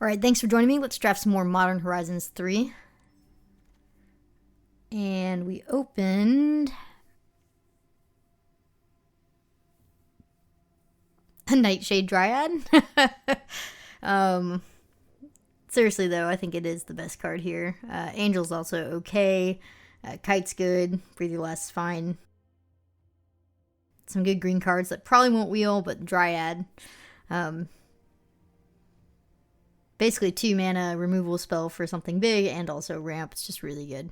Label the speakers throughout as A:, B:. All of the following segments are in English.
A: Alright, thanks for joining me. Let's draft some more Modern Horizons 3. And we opened a Nightshade Dryad. Seriously though, I think it is the best card here. Angel's also okay. Kite's good. Breathe Your Last is fine. Some good green cards that probably won't wheel, but Dryad. Basically 2 mana removal spell for something big and also ramp. It's just really good.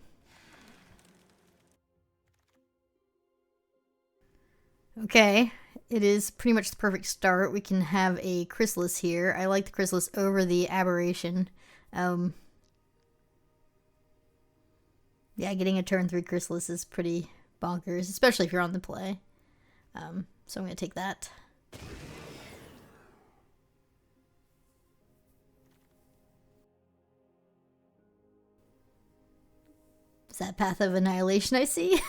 A: Okay, it is pretty much the perfect start. We can have a Chrysalis here. I like the Chrysalis over the Aberration. Yeah, getting a turn 3 Chrysalis is pretty bonkers, especially if you're on the play. So I'm going to take that. Is that Path of Annihilation I see?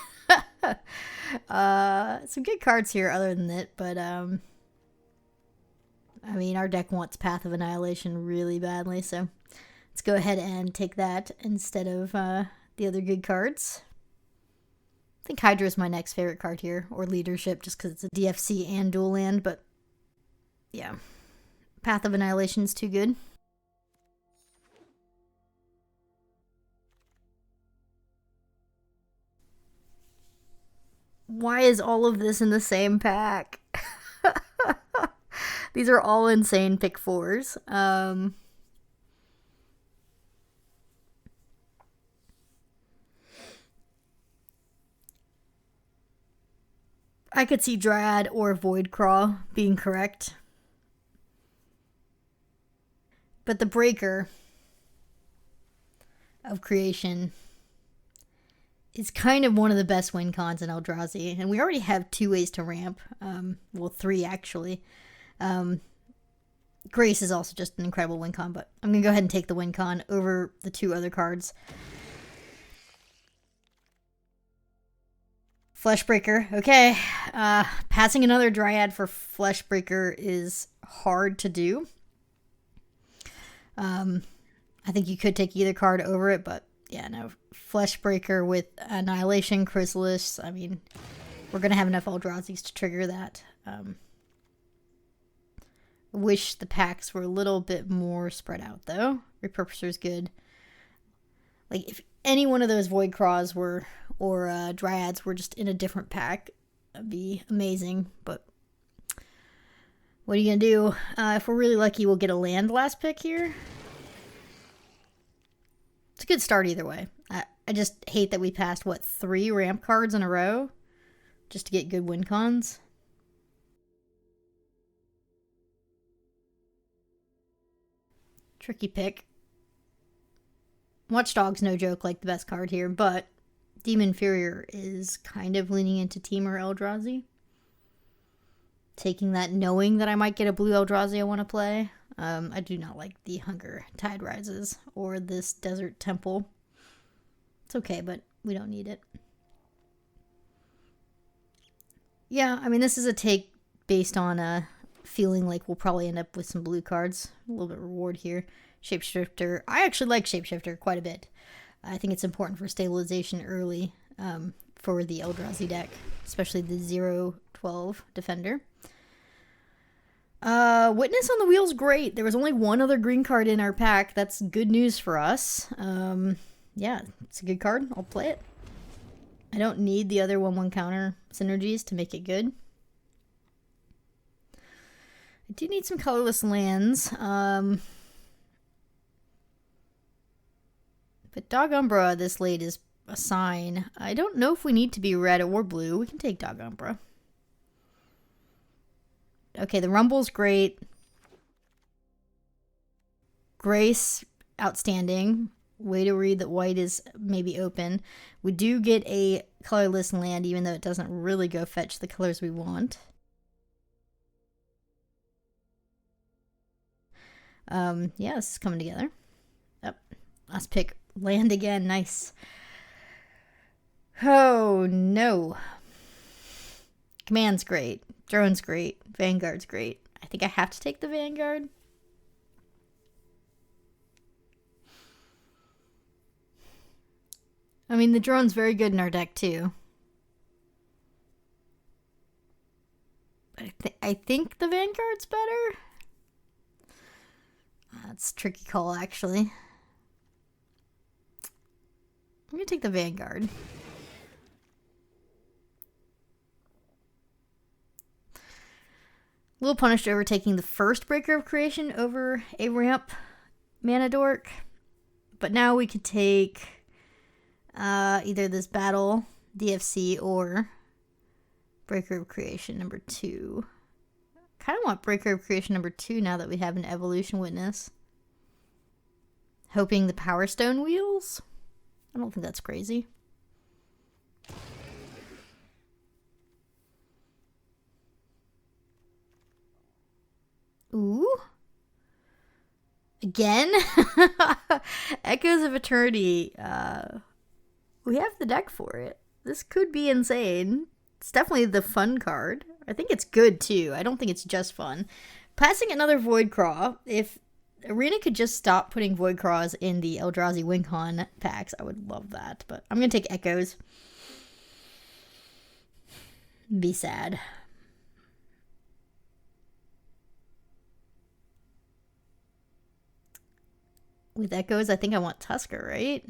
A: Some good cards here other than that, but I mean, our deck wants Path of Annihilation really badly, so let's go ahead and take that instead of the other good cards. I think Hydra is my next favorite card here, or Leadership, just because it's a DFC and dual land, but yeah, Path of Annihilation is too good. Why is all of this in the same pack? These are all insane pick 4s. I could see Dryad or Voidcraw being correct. But the Breaker of Creation is kind of one of the best win cons in Eldrazi. And we already have 2 ways to ramp. Well, 3 actually. Grace is also just an incredible win con, but I'm going to go ahead and take the win con over the 2 other cards. Fleshbreaker, okay. Passing another Dryad for Fleshbreaker is hard to do. I think you could take either card over it, but yeah, no. Fleshbreaker with Annihilation, Chrysalis. I mean, we're going to have enough Eldrazi's to trigger that. Wish the packs were a little bit more spread out, though. Repurposer's good. Like, if any one of those Void Craws were, or Dryads were just in a different pack, that'd be amazing. But what are you going to do? If we're really lucky, we'll get a land last pick here. It's a good start either way. I just hate that we passed, what, 3 ramp cards in a row? Just to get good win cons. Tricky pick. Watchdog's no joke, like the best card here, but Demon Furier is kind of leaning into Temur Eldrazi. Taking that knowing that I might get a blue Eldrazi I want to play. I do not like the Hunger Tide Rises or this Desert Temple. It's okay, but we don't need it. Yeah, I mean, this is a take based on a feeling like we'll probably end up with some blue cards. A little bit of reward here. Shapeshifter. I actually like Shapeshifter quite a bit. I think it's important for stabilization early for the Eldrazi deck, especially the 0/12 Defender. Witness on the Wheel's great. There was only 1 other green card in our pack. That's good news for us. Yeah, it's a good card. I'll play it. I don't need the other 1/1 counter synergies to make it good. I do need some colorless lands. But Dog Umbra this late is a sign. I don't know if we need to be red or blue. We can take Dog Umbra. Okay, the Rumble's great. Grace, outstanding. Way to read that white is maybe open. We do get a colorless land, even though it doesn't really go fetch the colors we want. Yeah, this is coming together. Oh, last pick. Land again. Nice. Oh, no. Command's great. Drone's great. Vanguard's great. I think I have to take the Vanguard. I mean, the drone's very good in our deck, too. I think the Vanguard's better. That's a tricky call, actually. I'm going to take the Vanguard. A little punished over taking the first Breaker of Creation over a ramp mana dork. But now we could take either this Battle DFC or Breaker of Creation number 2. Kind of want Breaker of Creation number 2 now that we have an Evolution Witness. Hoping the Power Stone wheels? I don't think that's crazy. Ooh. Again? Echoes of Eternity. We have the deck for it. This could be insane. It's definitely the fun card. I think it's good, too. I don't think it's just fun. Passing another Voidcraw. If Arena could just stop putting Voidcraws in the Eldrazi WinCon packs, I would love that. But I'm going to take Echoes. Be sad. With Echoes, I think I want Tusker, right?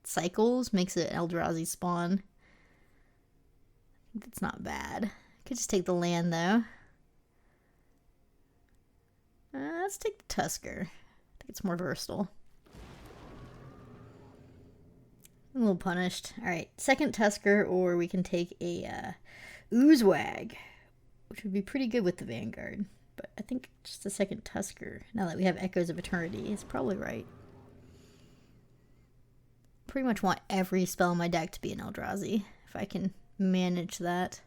A: Cycles makes it Eldrazi spawn. I think that's not bad. Could just take the land, though. Let's take the Tusker. I think it's more versatile. I'm a little punished. Alright, second Tusker, or we can take a Oozewag, which would be pretty good with the Vanguard. But I think just a second Tusker, now that we have Echoes of Eternity, is probably right. Pretty much want every spell in my deck to be an Eldrazi, if I can manage that.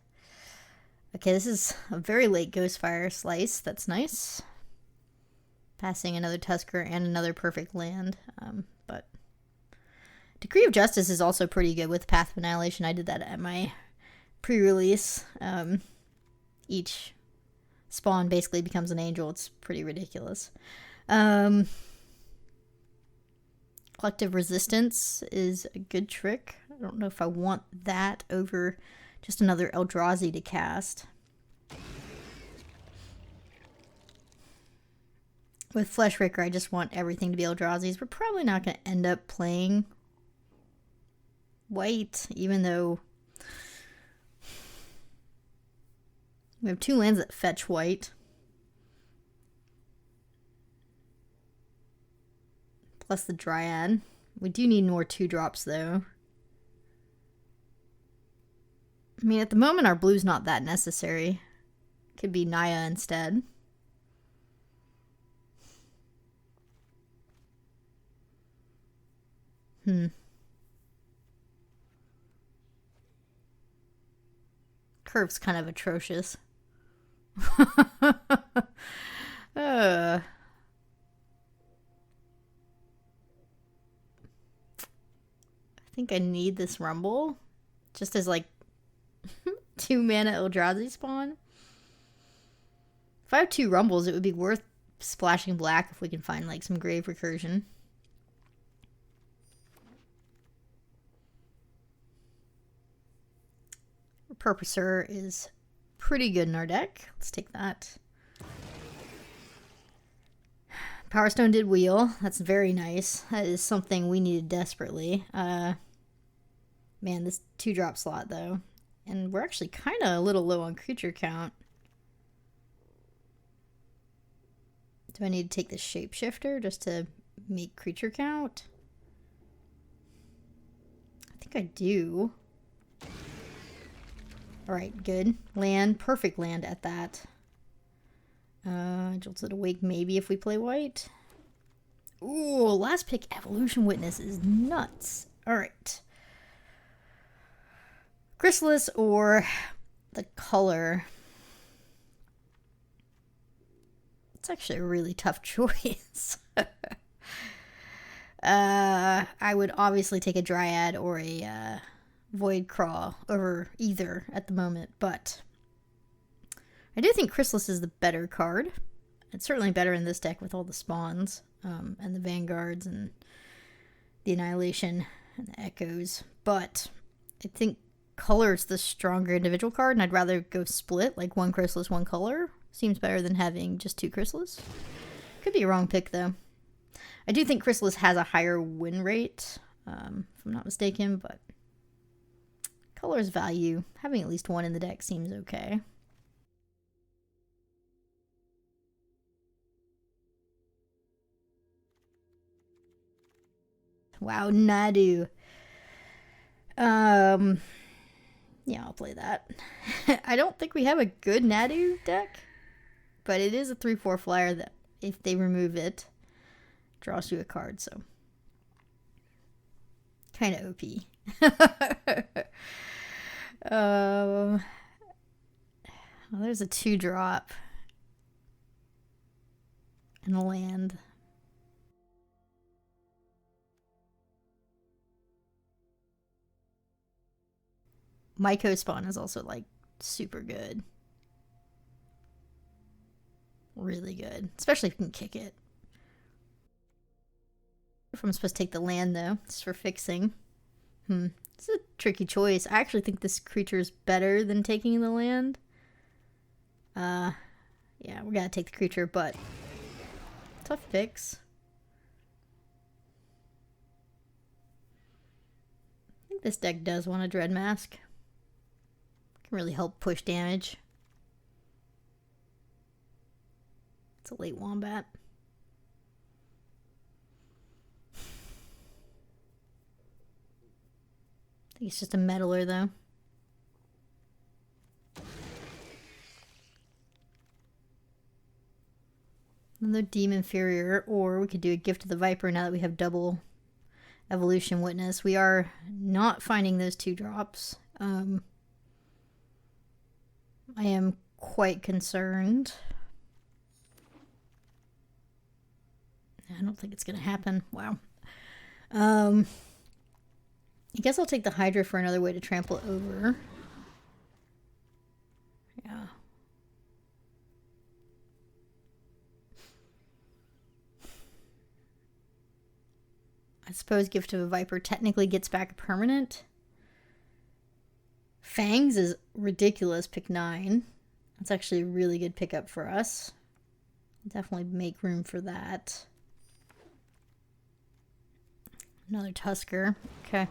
A: Okay, this is a very late Ghostfire Slice. That's nice. Passing another Tusker and another perfect land. But Decree of Justice is also pretty good with Path of Annihilation. I did that at my pre-release. Each spawn basically becomes an angel. It's pretty ridiculous. Collective Resistance is a good trick. I don't know if I want that over just another Eldrazi to cast. With Fleshraker, I just want everything to be Eldrazi's. We're probably not going to end up playing white, even though we have 2 lands that fetch white. Plus the Dryad. We do need more 2-drops, though. I mean, at the moment, our blue's not that necessary. Could be Naya instead. Curve's kind of atrocious. I think I need this Rumble. Just as, like, 2 mana Eldrazi spawn. If I have 2 Rumbles, it would be worth splashing black if we can find, like, some Grave Recursion. Purposer is pretty good in our deck. Let's take that. Power Stone did wheel. That's very nice. That is something we needed desperately. Man, this 2-drop slot, though. And we're actually kind of a little low on creature count. Do I need to take the Shapeshifter just to make creature count? I think I do. Alright, good. Land. Perfect land at that. Jolted Awake maybe if we play white. Ooh, last pick Evolution Witness is nuts. Alright. Chrysalis or the color. It's actually a really tough choice. I would obviously take a Dryad or a Voidcraw over either at the moment, but I do think Chrysalis is the better card. It's certainly better in this deck with all the spawns and the Vanguards and the Annihilation. And the echoes. But I think color's the stronger individual card, and I'd rather go split, like one chrysalis, one color. Seems better than having just two chrysalis. Could be a wrong pick, though. I do think chrysalis has a higher win rate, if I'm not mistaken, but color's value. Having at least one in the deck seems okay. Wow, Nadu. Yeah, I'll play that. I don't think we have a good Nadu deck, but it is a 3/4 flyer that if they remove it, draws you a card, so kind of OP. Well, there's a 2-drop and a land. Myco spawn is also like super good. Really good. Especially if you can kick it. If I'm supposed to take the land though, just for fixing. It's a tricky choice. I actually think this creature is better than taking the land. Yeah, we gotta take the creature, but tough picks. I think this deck does want a Dread Mask. Can really help push damage. It's a late Wombat. I think it's just a meddler though. Another Demon Inferior, or we could do a Gift of the Viper now that we have double Evolution Witness. We are not finding those 2-drops. I am quite concerned. I don't think it's going to happen. Wow. I guess I'll take the Hydra for another way to trample it over. Yeah. I suppose Gift of a Viper technically gets back a permanent. Fangs is ridiculous, pick 9. That's actually a really good pickup for us. Definitely make room for that. Another Tusker. Okay.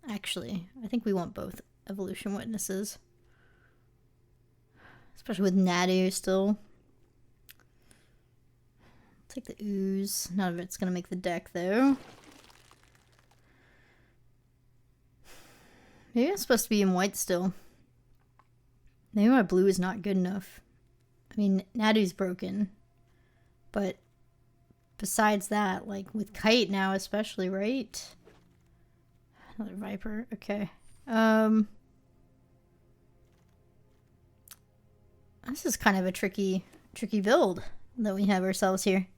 A: Actually, I think we want both Evolution Witnesses. Especially with Nadu still. Take the Ooze. None of it's going to make the deck, though. Maybe I'm supposed to be in white still. Maybe my blue is not good enough. I mean, Nadu's broken. But besides that, like with Kite now especially, right? Another Viper. Okay. This is kind of a tricky build that we have ourselves here.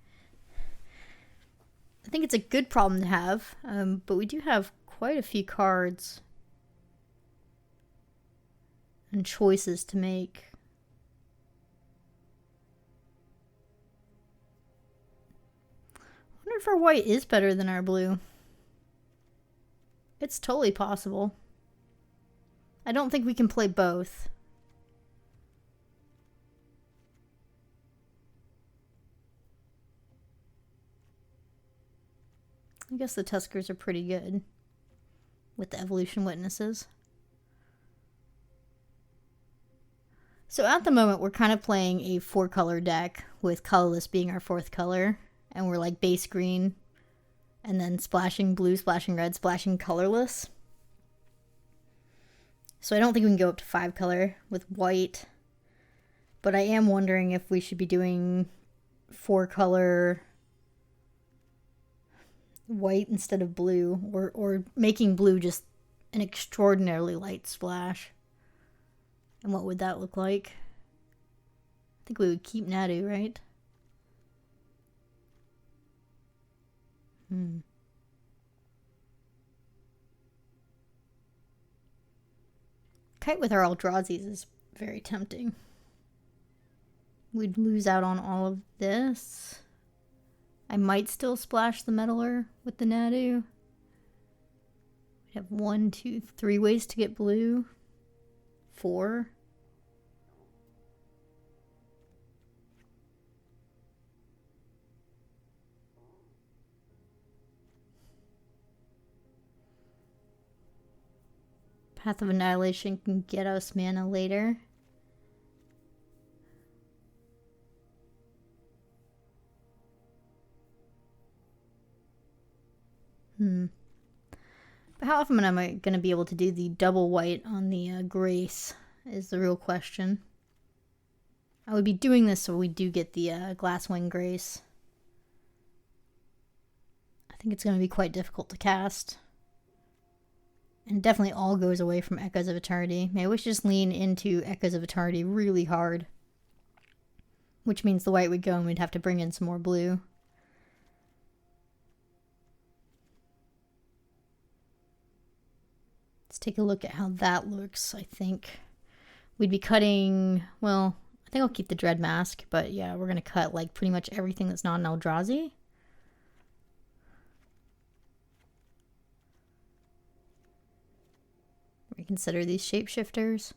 A: I think it's a good problem to have, but we do have quite a few cards and choices to make. I wonder if our white is better than our blue. It's totally possible. I don't think we can play both. I guess the Tuskers are pretty good with the Evolution Witnesses. So at the moment, we're kind of playing a 4-color deck with colorless being our 4th color. And we're like base green and then splashing blue, splashing red, splashing colorless. So I don't think we can go up to 5-color with white. But I am wondering if we should be doing 4-color white instead of blue, or making blue just an extraordinarily light splash. And what would that look like? I think we would keep Nadu, right? Kite with our Eldrazi is very tempting. we'd lose out on all of this. I might still splash the Meddler with the Nadu. We have 1, 2, 3 ways to get blue. 4. Path of Annihilation can get us mana later. But how often am I going to be able to do the double white on the Grace is the real question. I would be doing this so we do get the Glasswing Grace. I think it's going to be quite difficult to cast. And it definitely all goes away from Echoes of Eternity. Maybe we should just lean into Echoes of Eternity really hard. Which means the white would go and we'd have to bring in some more blue. Let's take a look at how that looks, I think. We'd be cutting, well, I think I'll keep the Dread Mask, but yeah, we're going to cut like pretty much everything that's not an Eldrazi. Reconsider these shapeshifters.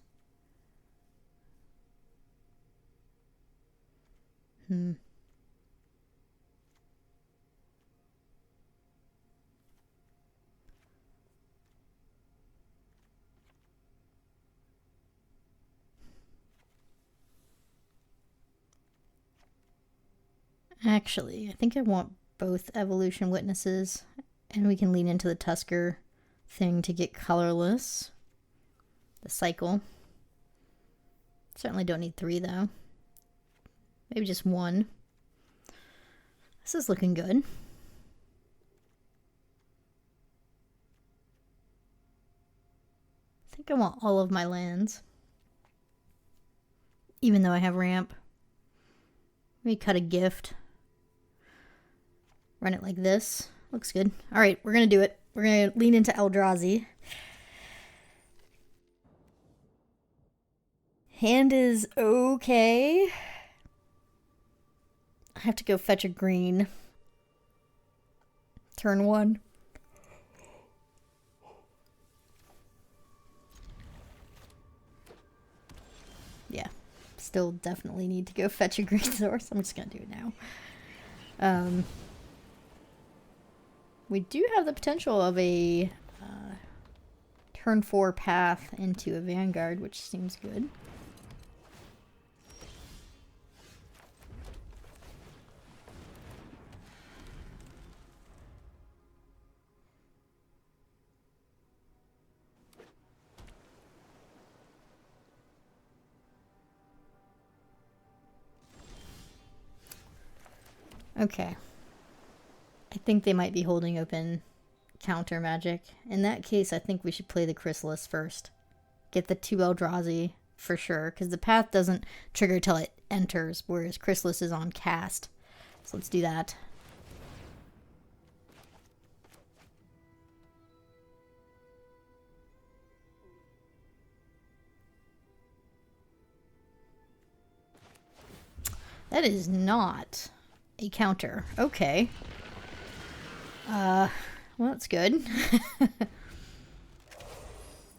A: Actually, I think I want both Evolution Witnesses, and we can lean into the Tusker thing to get colorless. The cycle. Certainly don't need 3 though. Maybe just 1. This is looking good. I think I want all of my lands. Even though I have ramp. Maybe cut a gift. Run it like this. Looks good. Alright, we're going to do it. We're going to lean into Eldrazi. Hand is okay. I have to go fetch a green. Turn 1. Yeah. Still definitely need to go fetch a green source. I'm just going to do it now. We do have the potential of a turn 4 path into a Vanguard, which seems good. Okay. I think they might be holding open counter magic. In that case, I think we should play the Chrysalis first. Get the 2 Eldrazi for sure, because the path doesn't trigger till it enters, whereas Chrysalis is on cast. So let's do that. That is not a counter. Okay. Well, that's good.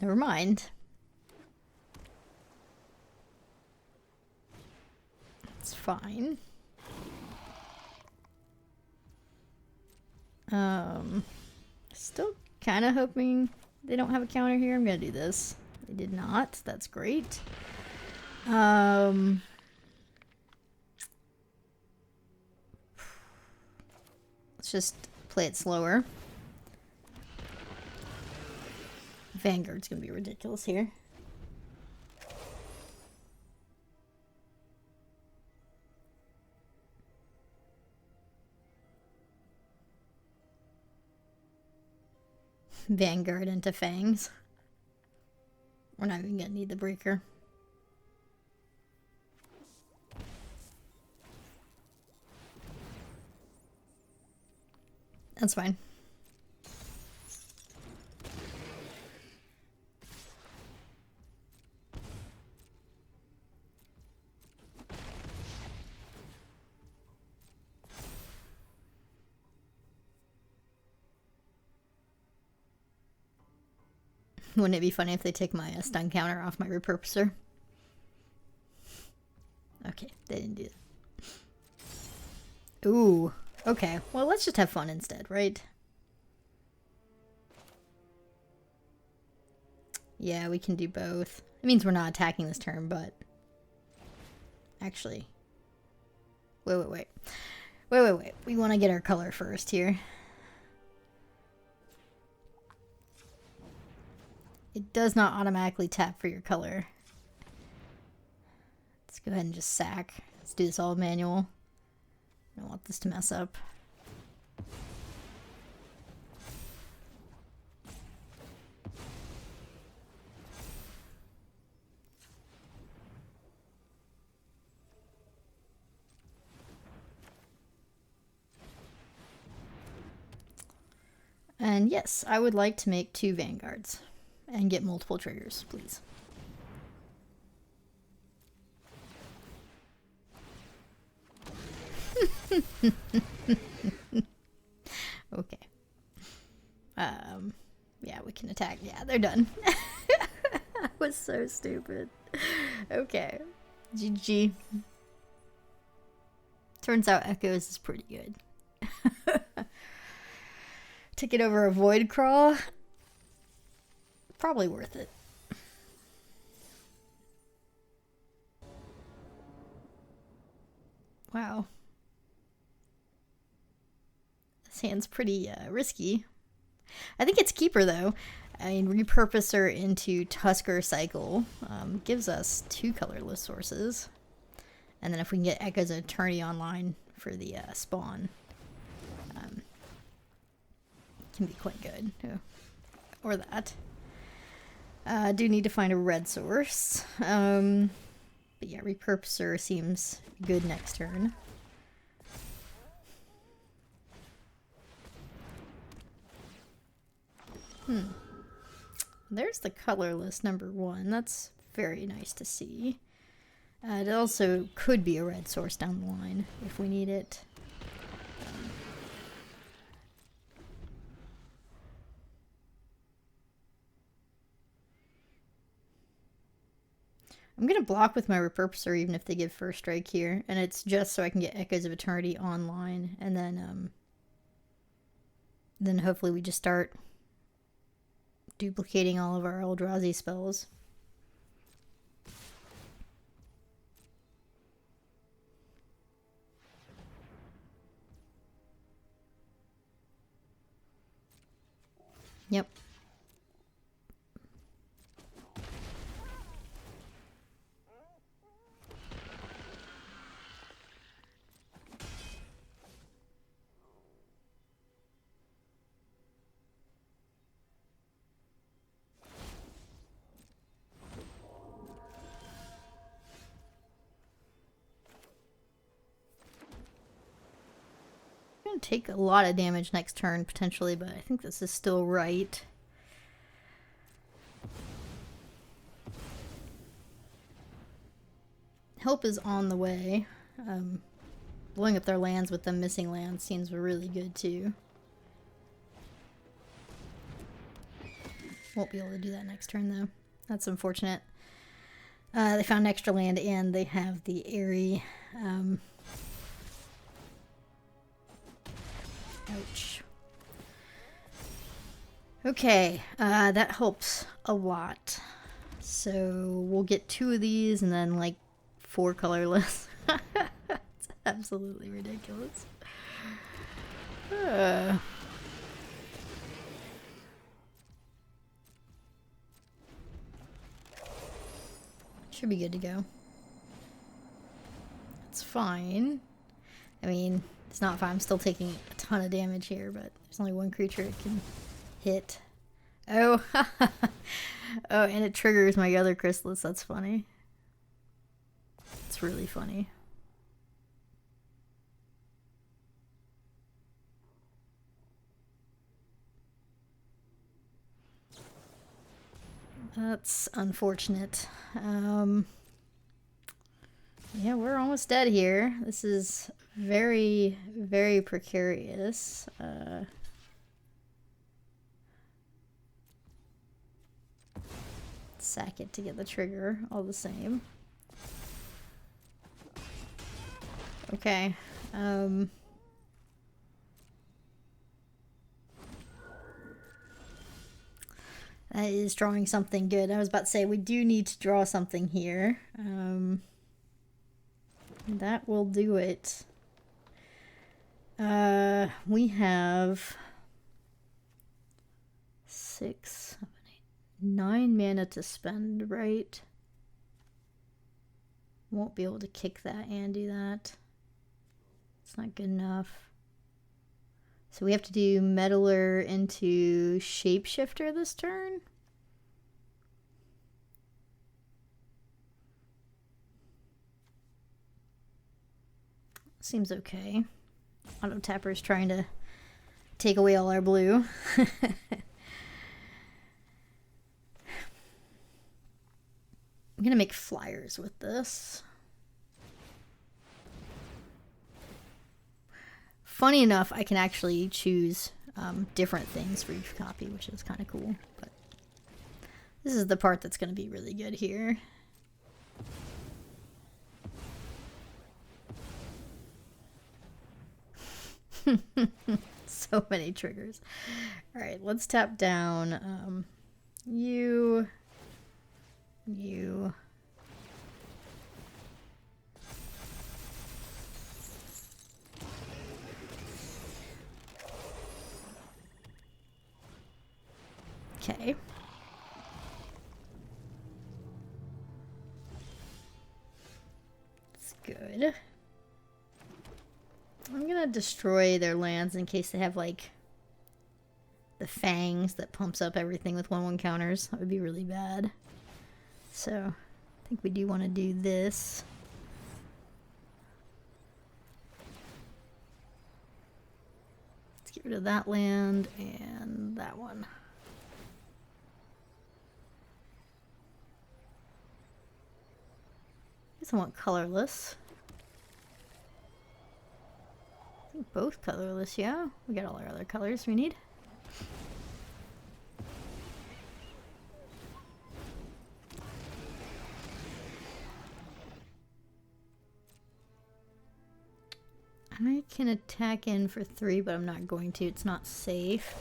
A: Never mind. It's fine. Still kind of hoping they don't have a counter here. I'm gonna do this. They did not. That's great. Let's just play it slower. Vanguard's gonna be ridiculous here. Vanguard into Fangs. We're not even gonna need the breaker. That's fine. Wouldn't it be funny if they take my stun counter off my repurposer? Okay, they didn't do that. Ooh, okay. Well, let's just have fun instead, right? Yeah, we can do both. It means we're not attacking this turn, but... Actually... Wait. We want to get our color first here. It does not automatically tap for your color. Let's go ahead and just sack. Let's do this all manual. I don't want this to mess up. And yes, I would like to make 2 vanguards and get multiple triggers, please. Okay. Yeah, we can attack. Yeah, they're done. That was so stupid. Okay. GG. Turns out Echoes is pretty good. To get over a Void Crawl, probably worth it. Wow. This hand's pretty risky. I think it's Keeper, though. I mean, Repurposer into Tusker Cycle gives us 2 colorless sources. And then if we can get Echoes of Eternity online for the spawn, can be quite good. Or that. I do need to find a red source. But yeah, Repurposer seems good next turn. There's the colorless number 1. That's very nice to see. It also could be a red source down the line if we need it. I'm going to block with my Repurposer even if they give first strike here. And it's just so I can get Echoes of Eternity online. And then hopefully we just start duplicating all of our Eldrazi spells. Yep. Take a lot of damage next turn potentially, but I think this is still right. Help is on the way. Blowing up their lands with them missing lands seems really good too. Won't be able to do that next turn though. That's unfortunate. They found extra land and they have the Airy. Ouch. Okay, that helps a lot. So we'll get 2 of these and then like 4 colorless. It's absolutely ridiculous. Should be good to go. It's fine. I mean, it's not fine. I'm still taking a ton of damage here, but there's only 1 creature it can hit. Oh, oh, and it triggers my other Chrysalis. That's funny. It's really funny. That's unfortunate. Yeah, we're almost dead here. This is very, very precarious. Sack it to get the trigger, all the same. Okay. That is drawing something good. I was about to say, we do need to draw something here. That will do it. We have 6, 7, 8, 9 mana to spend, right? Won't be able to kick that and do that. It's not good enough. So we have to do Meddler into Shapeshifter this turn. Seems okay. Auto Tapper's trying to take away all our blue. I'm gonna make flyers with this. Funny enough, I can actually choose different things for each copy, which is kind of cool. But this is the part that's going to be really good here. So many triggers. All right, let's tap down you. Okay. That's good. I'm gonna destroy their lands in case they have like the fangs that pumps up everything with 1/1 counters. That would be really bad. So I think we do want to do this. Let's get rid of that land and that one. I guess I want colorless. I think both colorless, yeah. We got all our other colors we need. I can attack in for 3, but I'm not going to. It's not safe.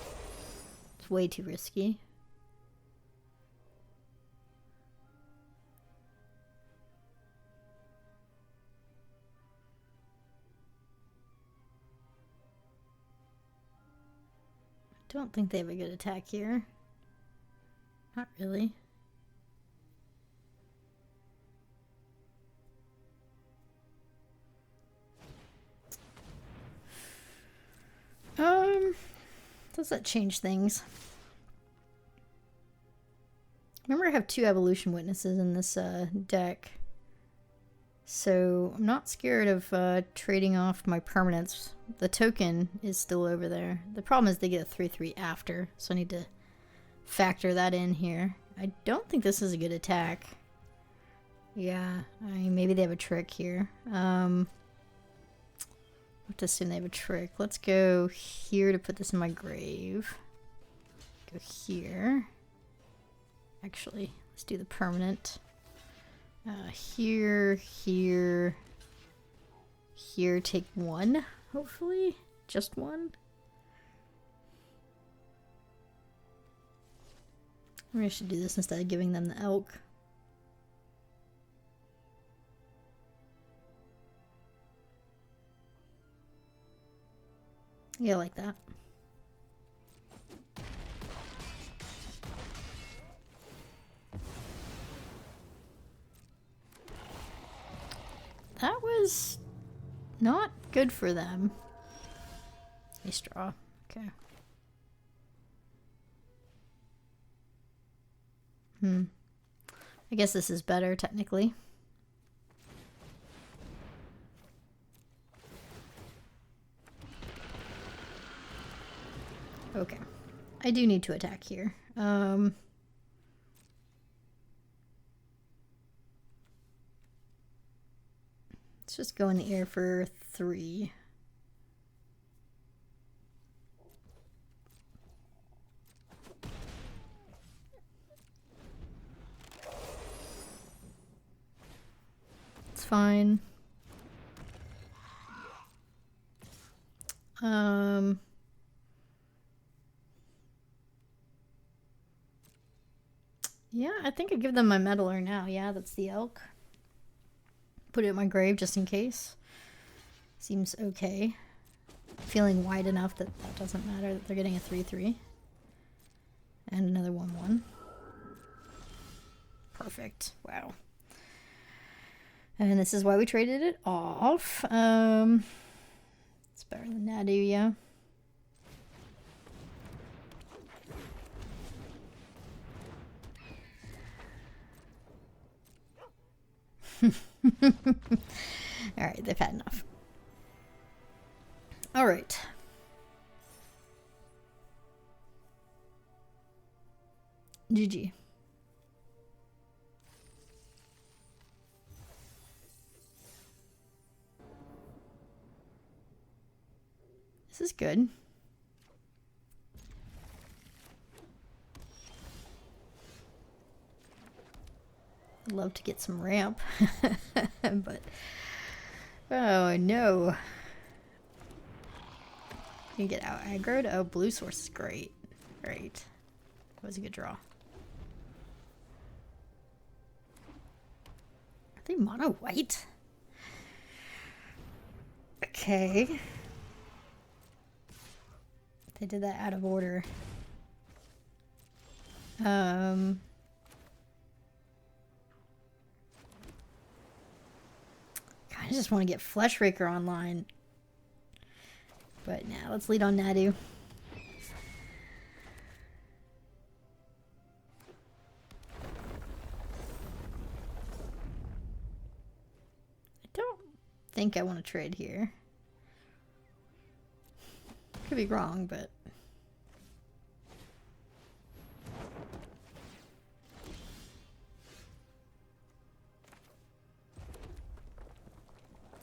A: It's way too risky. Don't think they have a good attack here. Not really. Does that change things? Remember, I have 2 evolution witnesses in this deck. So I'm not scared of trading off my permanents. The token is still over there. The problem is they get a 3/3 after, so I need to factor that in here. I don't think this is a good attack. Yeah, I mean, maybe they have a trick here. I have to assume they have a trick. Let's go here to put this in my grave. Go here. Actually, let's do the permanent. Here, take 1, hopefully. Just 1. Maybe I should do this instead of giving them the elk. Yeah, like that. That was not good for them. A straw. Okay. I guess this is better, technically. Okay. I do need to attack here. Let's just go in the air for 3. fine. Yeah, I think I'd give them my meddler now. Yeah, that's the elk. Put it in my grave just in case. Seems okay. Feeling wide enough that that doesn't matter that they're getting a 3/3. And another 1/1. Perfect. Wow. And this is why we traded it off. It's better than Nadu, yeah. Alright, they've had enough. Alright. GG. This is good. I'd love to get some ramp. But oh no. You get out aggroed? Oh, blue source is great. Great. That was a good draw. Are they mono white? Okay. They did that out of order. God, I just want to get Fleshraker online. But now let's lead on Nadu. I don't think I want to trade here. Could be wrong, but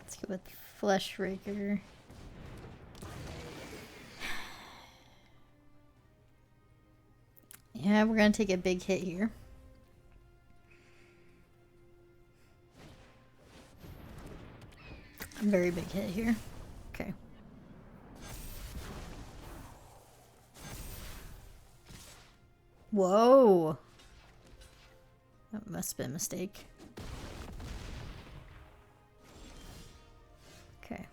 A: let's go with Fleshraker. Yeah, we're gonna take a big hit here. A very big hit here. Okay. Whoa. That must have been a mistake. Okay.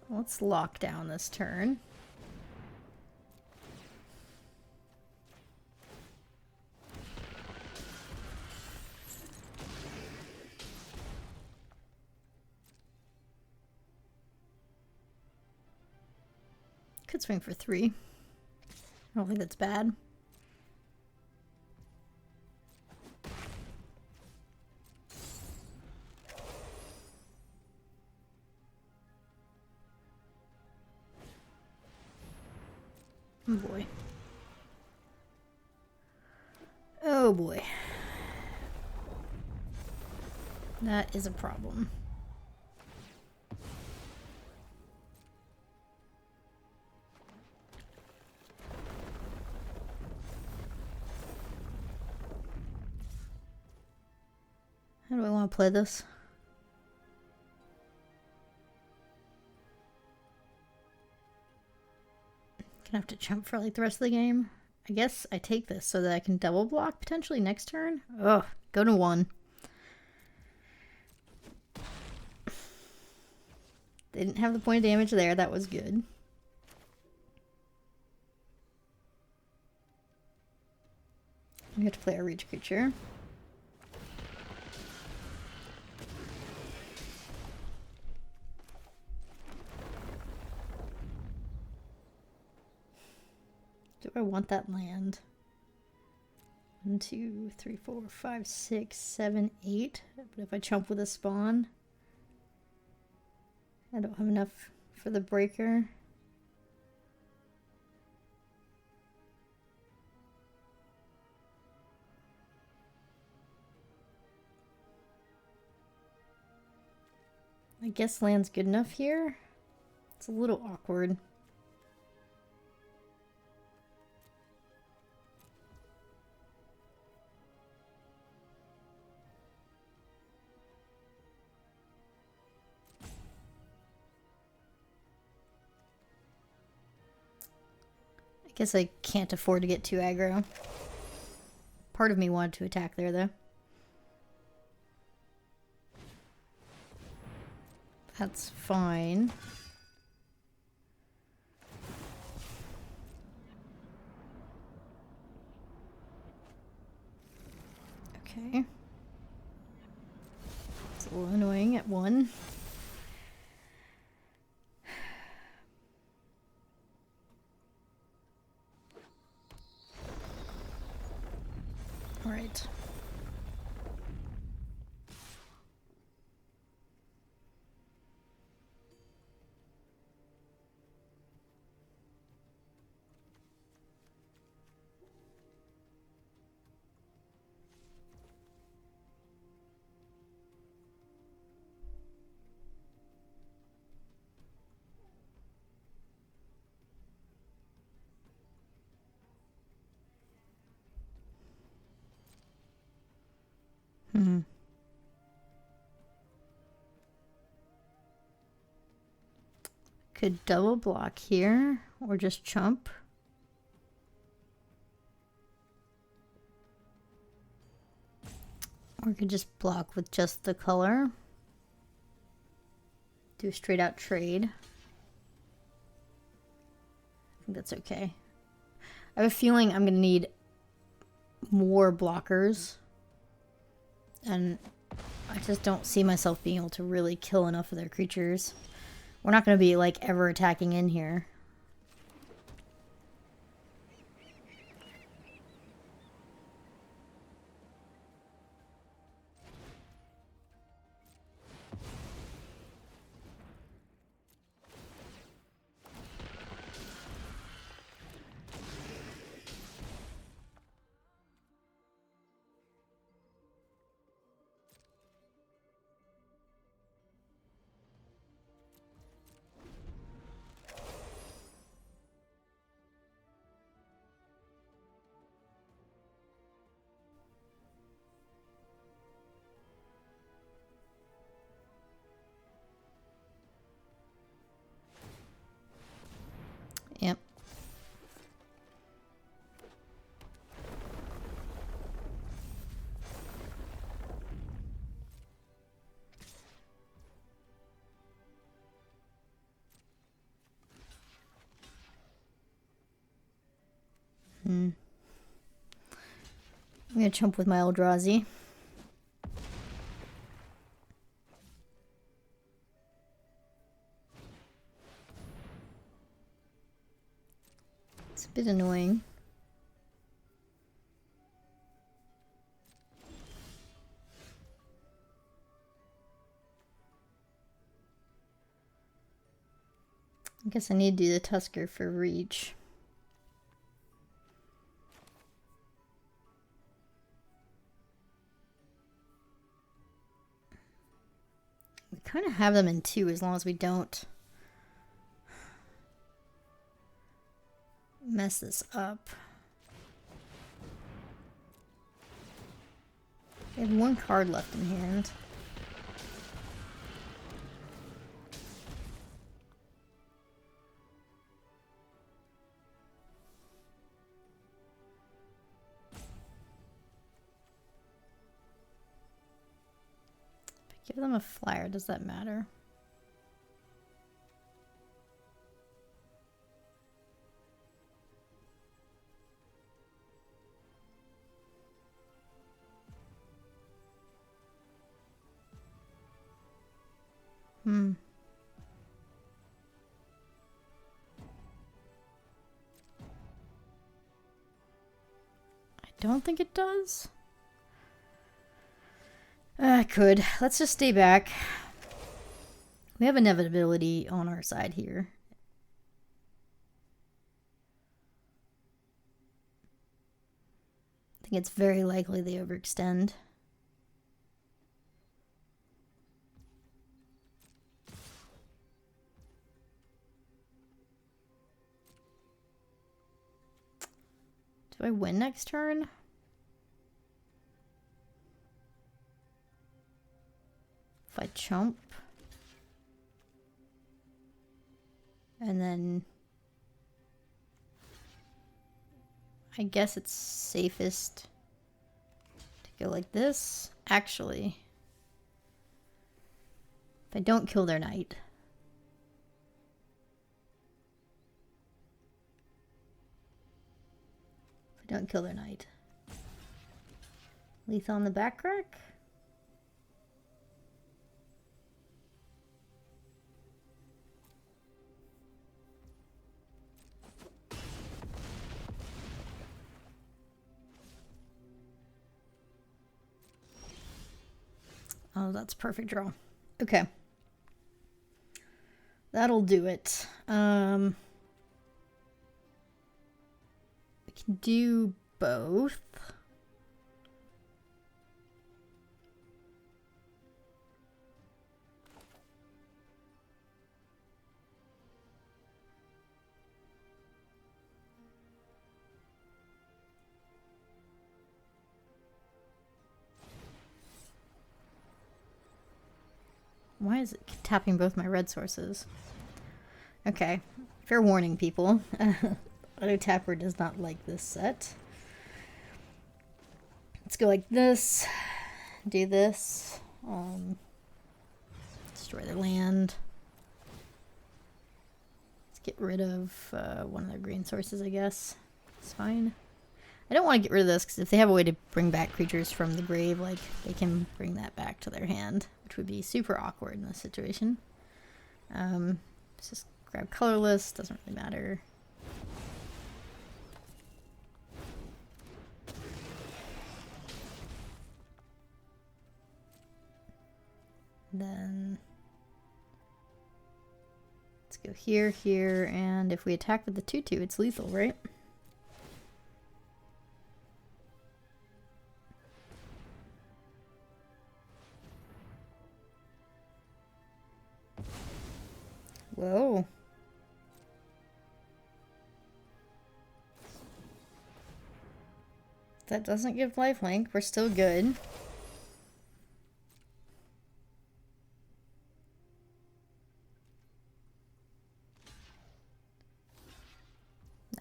A: Let's lock down this turn. Could swing for 3. I don't think that's bad. Oh boy. Oh boy. That is a problem. How do I want to play this? Gonna have to jump for like the rest of the game. I guess I take this so that I can double block potentially next turn. Ugh, go to 1. They didn't have the point of damage there. That was good. We have to play a reach creature. Do I want that land? 1, 2, 3, 4, 5, 6, 7, 8. But if I chump with a spawn, I don't have enough for the breaker. I guess land's good enough here. It's a little awkward. Guess I can't afford to get too aggro. Part of me wanted to attack there, though. That's fine. Okay. It's a little annoying at 1. All right. Could double block here or just chump. Or could just block with just the color. Do a straight out trade. I think that's okay. I have a feeling I'm going to need more blockers. And I just don't see myself being able to really kill enough of their creatures. We're not going to be, like, ever attacking in here. Yep. I'm gonna chump with my Eldrazi. It's a bit annoying. I guess I need to do the Tusker for reach. We kind of have them in 2 as long as we don't mess this up. We have 1 card left in hand. If I give them a flyer, does that matter? I don't think it does. I could. Let's just stay back. We have inevitability on our side here. I think it's very likely they overextend. Do I win next turn? If I chump. And then I guess it's safest to go like this. Actually, if I don't kill their knight. If I don't kill their knight. Lethal on the back rack. Oh, that's perfect draw. Okay. That'll do it. We can do both. Why is it tapping both my red sources? Okay, fair warning, people. Auto Tapper does not like this set. Let's go like this. Do this. Destroy their land. Let's get rid of one of their green sources, I guess. It's fine. I don't want to get rid of this, because if they have a way to bring back creatures from the grave, like, they can bring that back to their hand, which would be super awkward in this situation. Let's just grab colorless, doesn't really matter. Then let's go here, here, and if we attack with the 2/2, it's lethal, right? Whoa. That doesn't give lifelink. We're still good.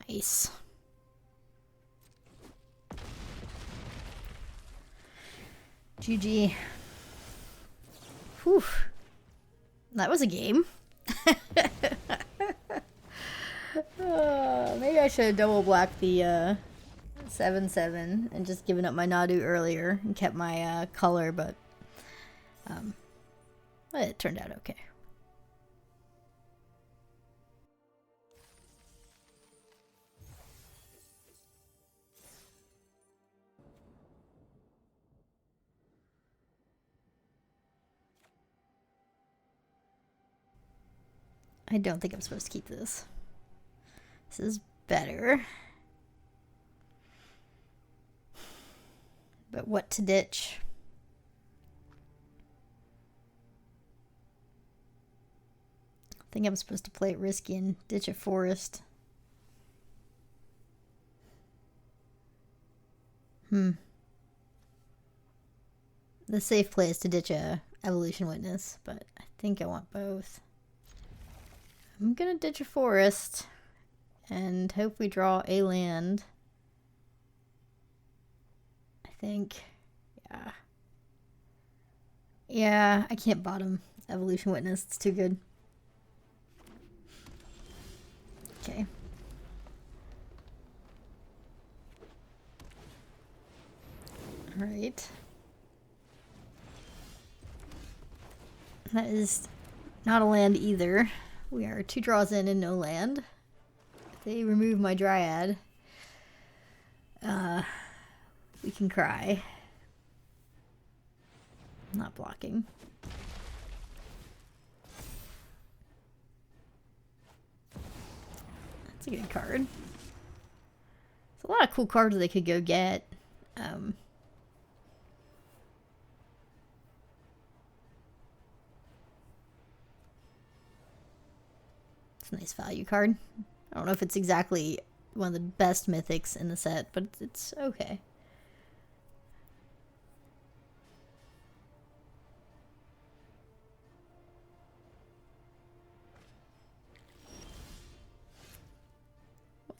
A: Nice. GG. Whew. That was a game. Maybe I should have double blocked the 7/7 and just given up my Nadu earlier and kept my color, but it turned out okay. I don't think I'm supposed to keep this. This is better. But what to ditch? I think I'm supposed to play it risky and ditch a forest. The safe play is to ditch a evolution witness, but I think I want both. I'm gonna ditch a forest and hope we draw a land. I think, yeah. Yeah, I can't bottom evolution witness, it's too good. Okay. Alright. That is not a land either. We are 2 draws in and no land. If they remove my Dryad, we can cry. I'm not blocking. That's a good card. There's a lot of cool cards they could go get. It's a nice value card. I don't know if it's exactly one of the best mythics in the set, but it's okay.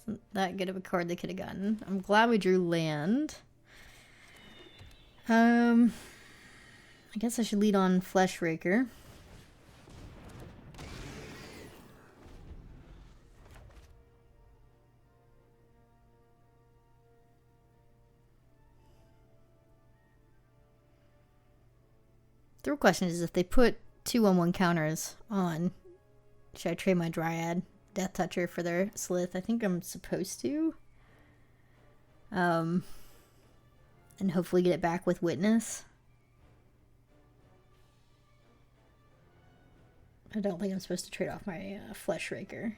A: Wasn't that good of a card they could have gotten. I'm glad we drew land. I guess I should lead on Flesh Raker. The real question is if they put 2/1/1 counters on, should I trade my Dryad Death Toucher for their Slith? I think I'm supposed to. And hopefully get it back with Witness. I don't think I'm supposed to trade off my Flesh Raker.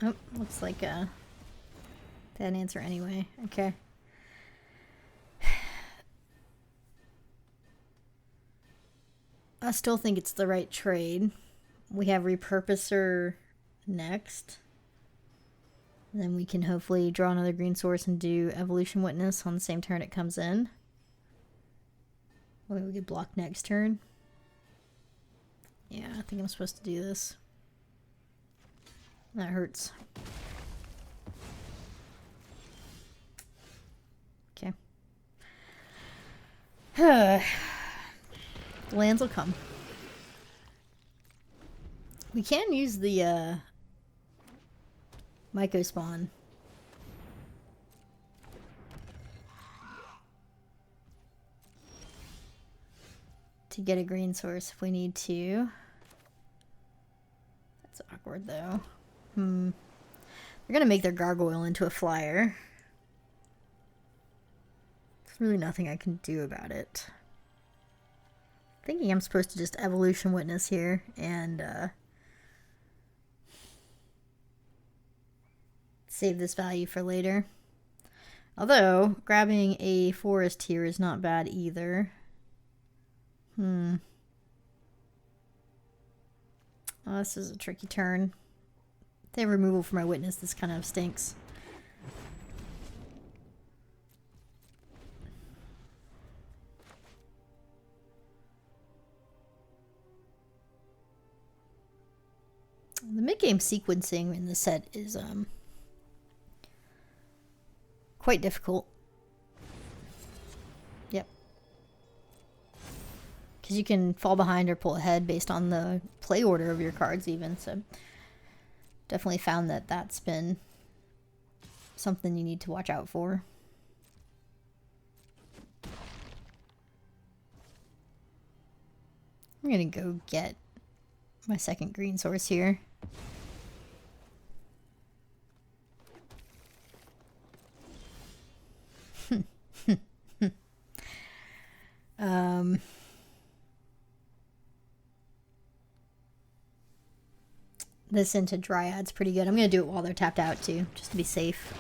A: Oh, looks like a bad answer anyway. Okay. I still think it's the right trade. We have Repurposer next. And then we can hopefully draw another green source and do Evolution Witness on the same turn it comes in. Well, we could block next turn. Yeah, I think I'm supposed to do this. That hurts. Okay. Lands will come. We can use the Myco spawn. To get a green source if we need to. That's awkward though. They're gonna make their gargoyle into a flyer. There's really nothing I can do about it. Thinking I'm supposed to just Evolution Witness here and save this value for later. Although grabbing a forest here is not bad either. Oh, this is a tricky turn. If they have removal for my Witness, this kind of stinks. The mid-game sequencing in this set is quite difficult. Yep. Because you can fall behind or pull ahead based on the play order of your cards even, so definitely found that that's been something you need to watch out for. I'm gonna go get my second green source here. This into Dryad's pretty good. I'm gonna do it while they're tapped out too, just to be safe.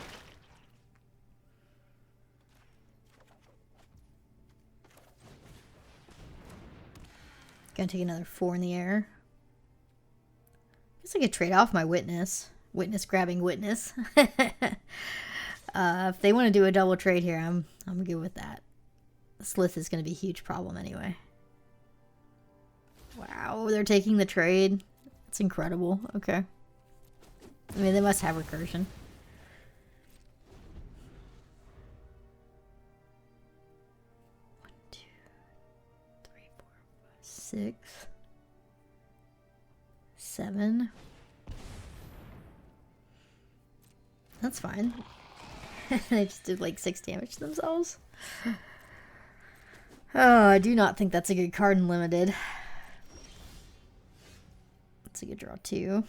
A: Gonna take another 4 in the air. Guess I could trade off my Witness. Witness grabbing Witness. If they want to do a double trade here, I'm good with that. Slith is going to be a huge problem anyway. Wow, they're taking the trade. It's incredible. Okay. I mean, they must have recursion. One, two, three, 4, 5, 6, 7. That's fine. They just did like 6 damage to themselves. Oh, I do not think that's a good card in limited. That's a good draw too.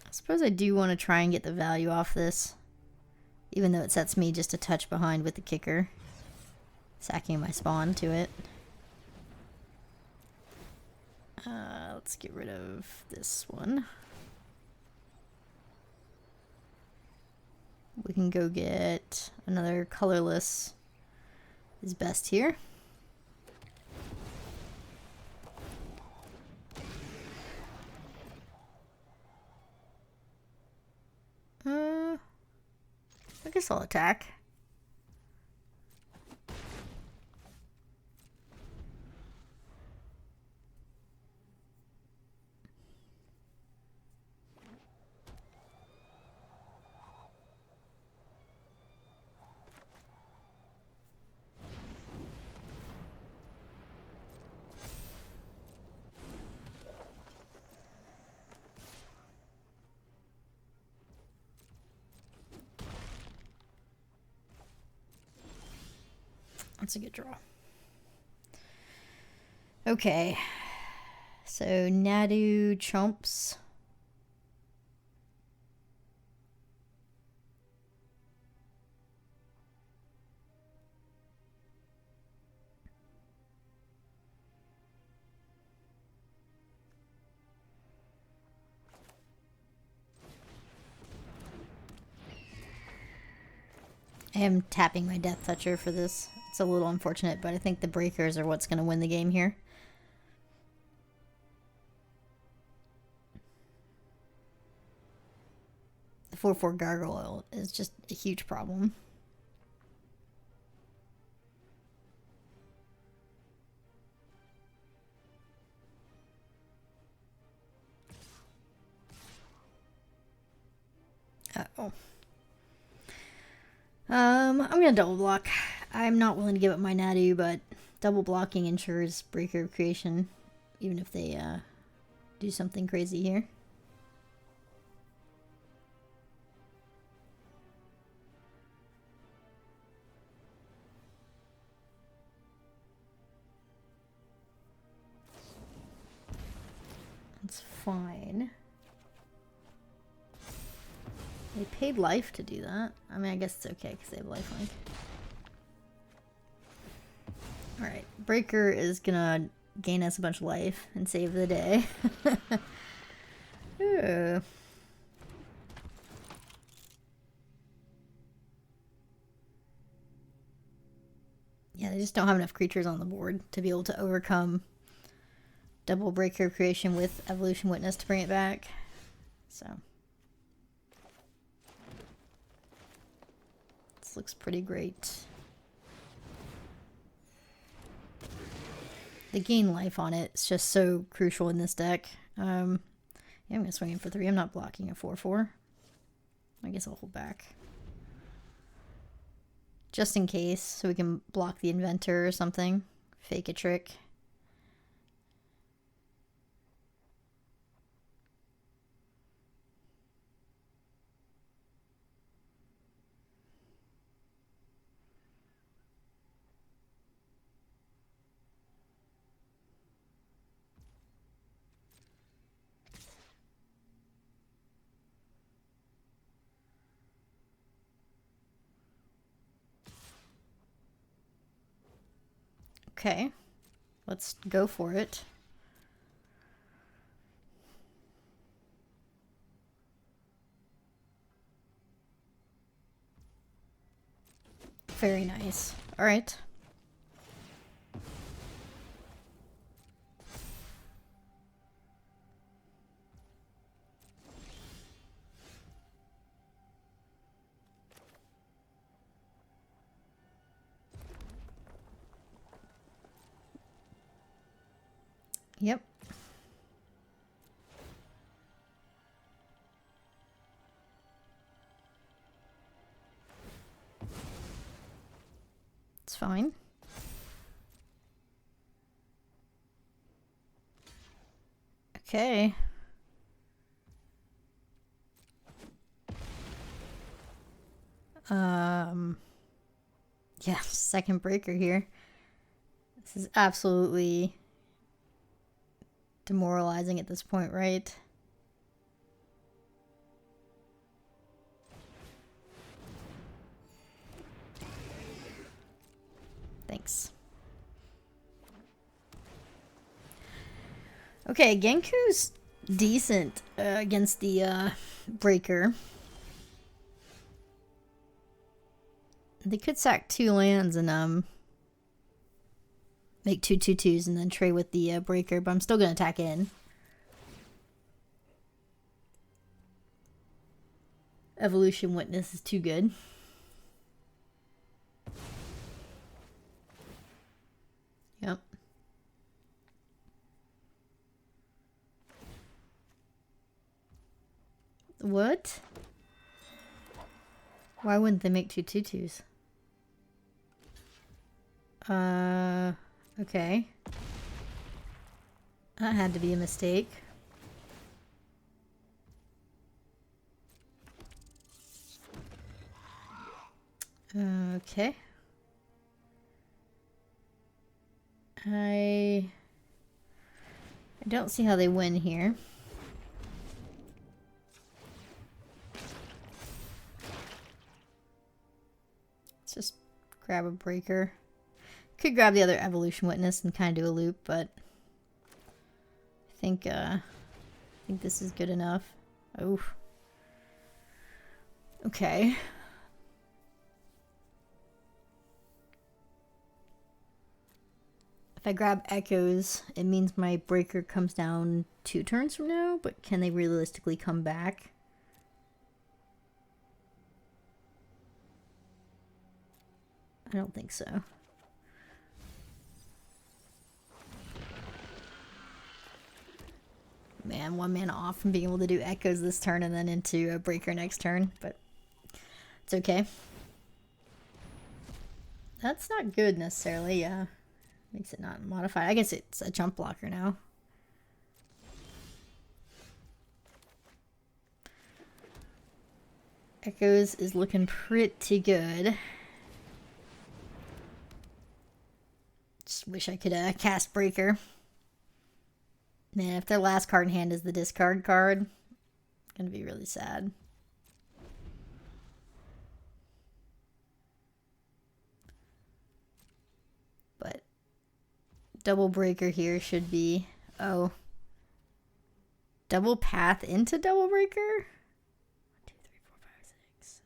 A: I suppose I do want to try and get the value off this, even though it sets me just a touch behind with the kicker, sacking my spawn to it. Let's get rid of this one. We can go get another colorless is best here. I guess I'll attack. That's a good draw. Okay. So Nadu chumps. I am tapping my Death Toucher for this. It's a little unfortunate, but I think the breakers are what's going to win the game here. The 4/4 Gargoyle is just a huge problem. Uh-oh. I'm gonna double block. I'm not willing to give up my Nadu, but double blocking ensures breaker creation, even if they do something crazy here. That's fine. They paid life to do that. I mean, I guess it's okay because they have lifelink. Alright, breaker is gonna gain us a bunch of life and save the day. Yeah, they just don't have enough creatures on the board to be able to overcome double breaker creation with Evolution Witness to bring it back. So this looks pretty great. The gain life on it is just so crucial in this deck. Yeah, I'm going to swing in for 3. I'm not blocking a 4/4. I guess I'll hold back. Just in case, so we can block the Inventor or something. Fake a trick. Okay, let's go for it. Very nice. All right. Yep. It's fine. Okay. Yeah, second breaker here. This is absolutely demoralizing at this point, right? Thanks. Okay, Genku's decent against the breaker. They could sack 2 lands and make 2/2/2s and then trade with the breaker, but I'm still gonna attack in. Evolution Witness is too good. Yep. What? Why wouldn't they make 2/2/2s? Okay. That had to be a mistake. Okay. I don't see how they win here. Let's just grab a breaker. Could grab the other evolution witness and kind of do a loop, but I think this is good enough. Oh. Okay. If I grab echoes, it means my breaker comes down 2 turns from now, but can they realistically come back? I don't think so. Man, 1 mana off from being able to do echoes this turn and then into a breaker next turn, but it's okay. That's not good necessarily, yeah. Makes it not modified. I guess it's a jump blocker now. Echoes is looking pretty good. Just wish I could cast Breaker. Man, if their last card in hand is the discard card, it's gonna be really sad. But double breaker here should be... Oh. Double path into double breaker? 1, 2, 3, 4, 5, 6, 7,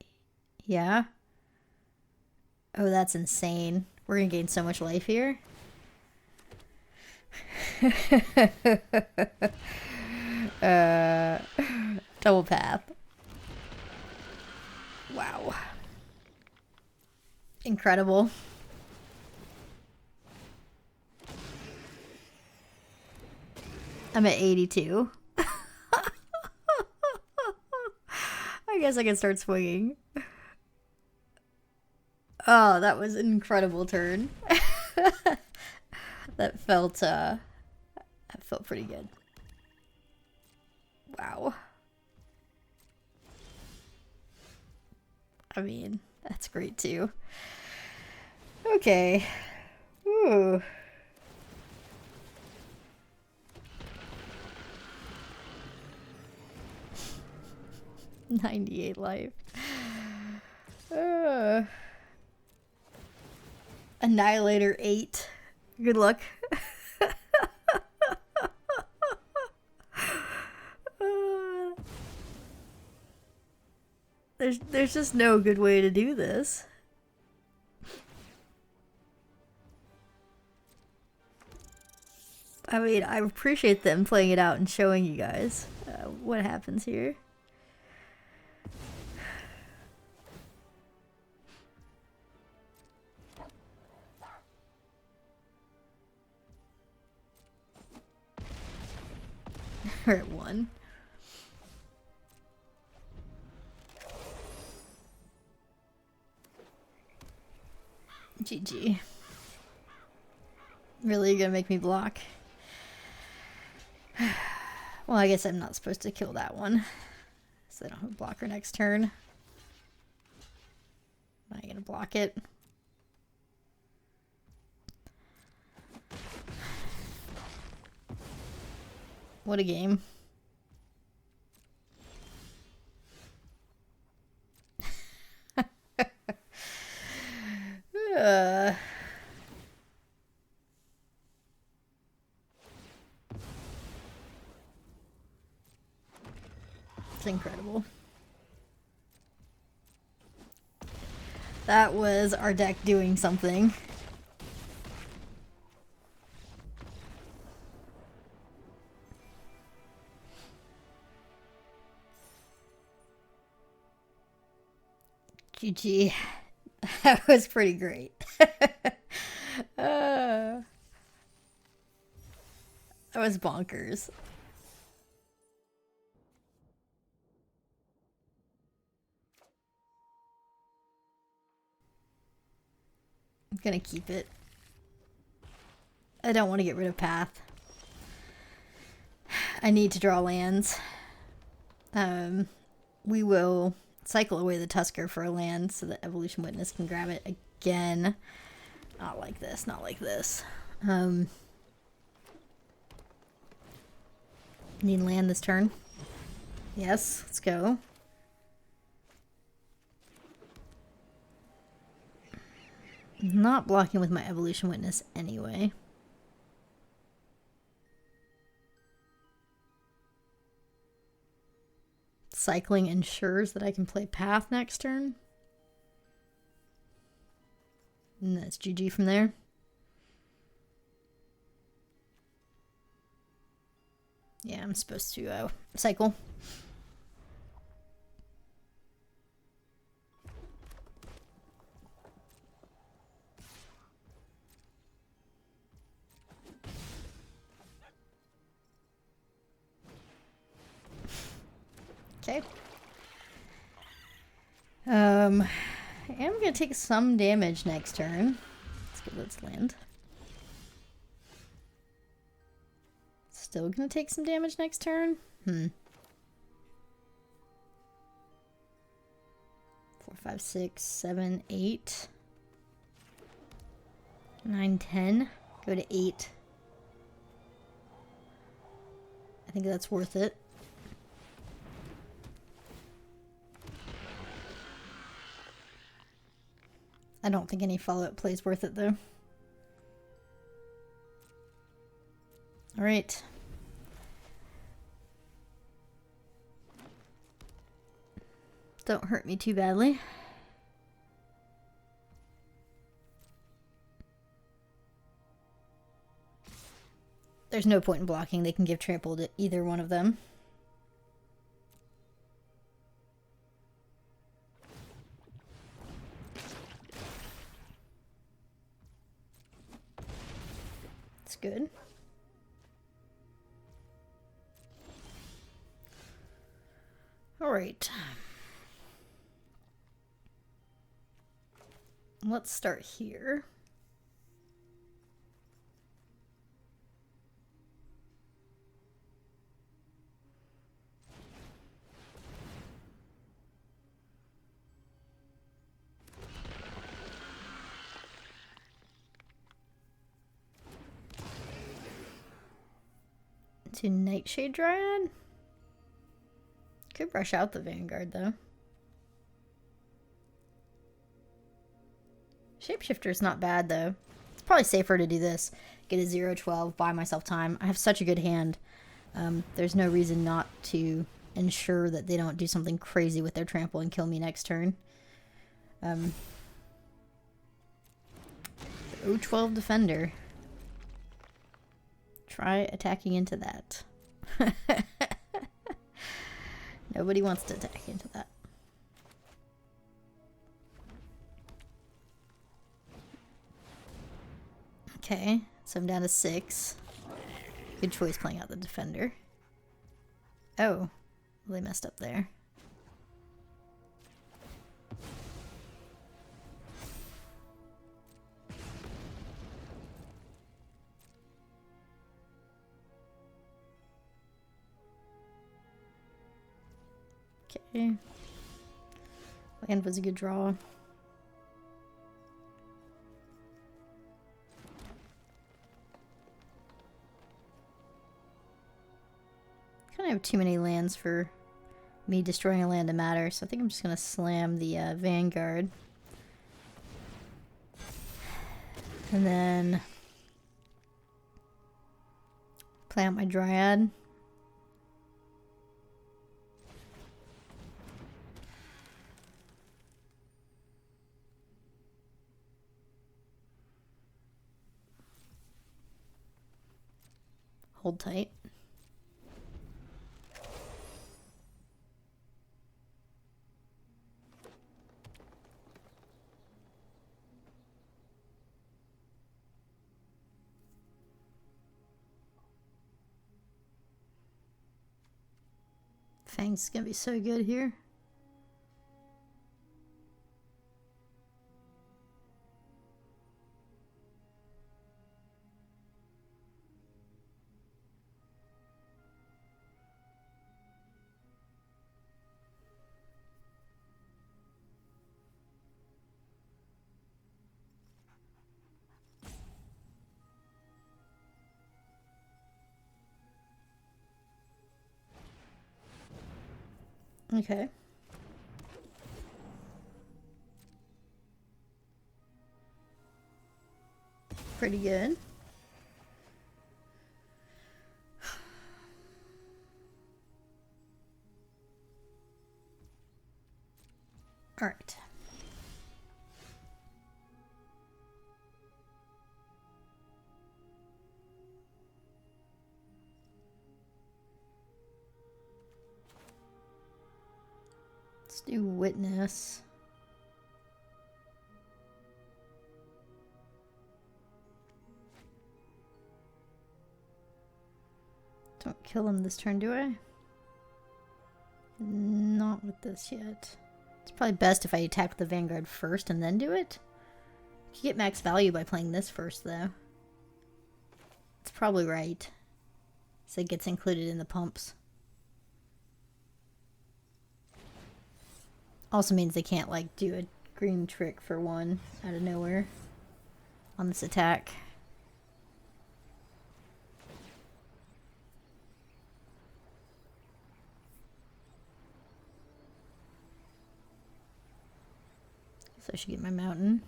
A: 8. Yeah. Oh, that's insane. We're gonna gain so much life here. Double path. Wow. Incredible. I'm at 82. I guess I can start swinging. Oh, that was an incredible turn. That felt pretty good. Wow. I mean, that's great too. Okay. Ooh. $98 life. Annihilator 8. Good luck. There's just no good way to do this. I mean, I appreciate them playing it out and showing you guys what happens here. We're at 1. GG. Really gonna make me block? Well, I guess I'm not supposed to kill that one, so I don't have a blocker next turn. Am I gonna block it? What a game. It's incredible. That was our deck doing something. GG. That was pretty great. That was bonkers. I'm gonna keep it. I don't want to get rid of Path. I need to draw lands. We will cycle away the Tusker for a land so that Evolution Witness can grab it again. Not like this, not like this. Need land this turn. Yes, let's go. Not blocking with my Evolution Witness anyway. Cycling ensures that I can play Path next turn. And that's GG from there. Yeah, I'm supposed to cycle. Okay. I am gonna take some damage next turn. Let's get this land. Still gonna take some damage next turn? 4, 5, 6, 7, 8, 9, 10. Go to 8. I think that's worth it. I don't think any follow-up play is worth it, though. Alright. Don't hurt me too badly. There's no point in blocking. They can give trample to either one of them. It's good. All right. Let's start here. To Nightshade Dryad? Could brush out the Vanguard, though. Shapeshifter's not bad, though. It's probably safer to do this. Get a 0-12, buy myself time. I have such a good hand. There's no reason not to ensure that they don't do something crazy with their trample and kill me next turn. 0-12 Defender. Try attacking into that. Nobody wants to attack into that. Okay, so I'm down to 6. Good choice playing out the Defender. Oh, they messed up there. Okay. Land was a good draw. Kind of have too many lands for me destroying a land to matter, so I think I'm just gonna slam the Vanguard. And then play out my Dryad. Hold tight. Fang's gonna be so good here. Okay. Pretty good. All right. Let's do witness. Don't kill him this turn, do I? Not with this yet. It's probably best if I attack the Vanguard first and then do it. You get max value by playing this first, though. It's probably right. So it gets included in the pumps. Also means they can't, like, do a green trick for one out of nowhere on this attack. So I should get my mountain.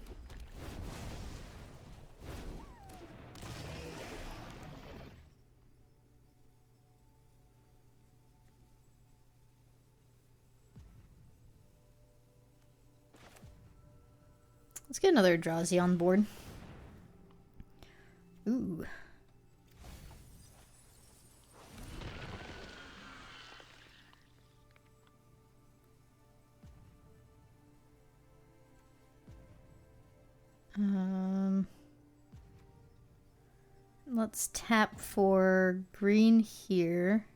A: Let's get another Eldrazi on board. Ooh. Let's tap for green here.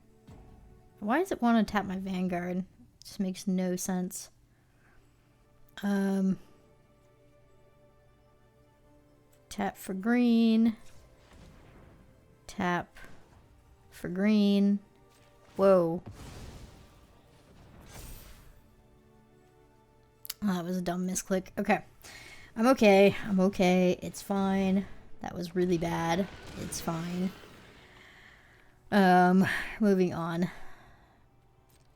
A: Why does it want to tap my Vanguard? It just makes no sense. Tap for green. Tap for green. Whoa. Oh, that was a dumb misclick. Okay. I'm okay. I'm okay. It's fine. That was really bad. It's fine. Moving on.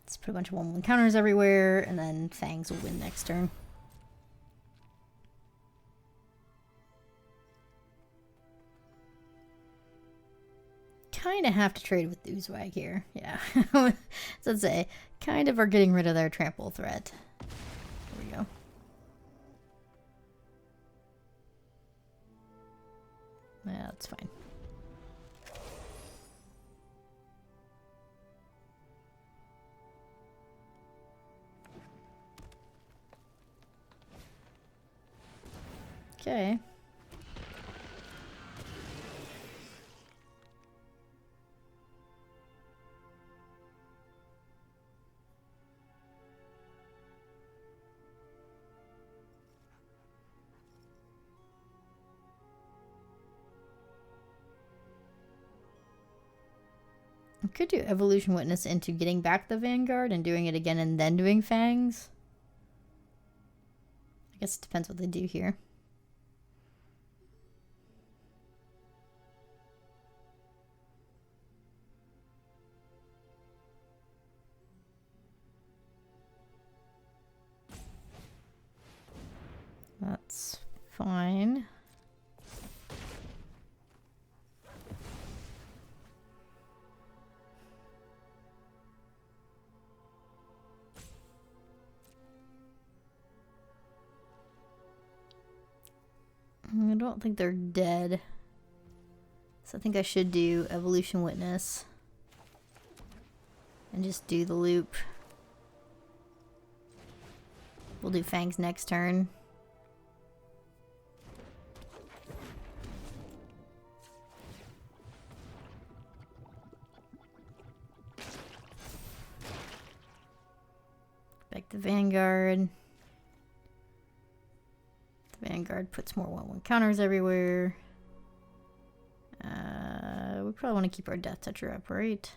A: Let's put a bunch of 1/1 counters everywhere, and then Fangs will win next turn. Kind of have to trade with Oozwag here. Yeah. So let's say, kind of are getting rid of their trample threat. There we go. Yeah, that's fine. Okay. I could do Evolution Witness into getting back the Vanguard and doing it again and then doing Fangs. I guess it depends what they do here. That's fine. I don't think they're dead. So I think I should do Evolution Witness. And just do the loop. We'll do Fangs next turn. Back the Vanguard. The Vanguard puts more 1/1 counters everywhere. We probably want to keep our Death Toucher up, right?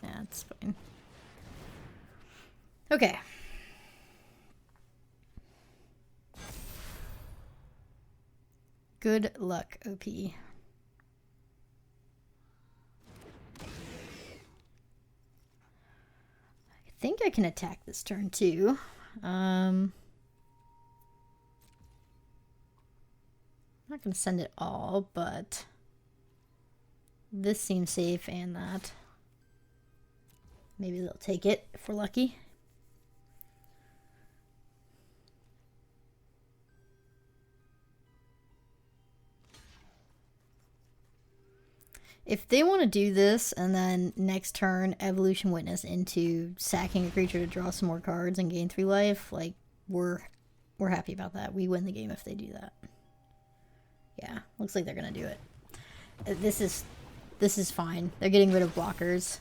A: Yeah, that's fine. Okay. Good luck, OP. I think I can attack this turn too. I'm not going to send it all, but this seems safe and that. Maybe they'll take it if we're lucky. If they want to do this and then next turn Evolution Witness into sacking a creature to draw some more cards and gain 3 life, like we're happy about that. We win the game if they do that. Yeah, looks like they're gonna do it. This is fine. They're getting rid of blockers.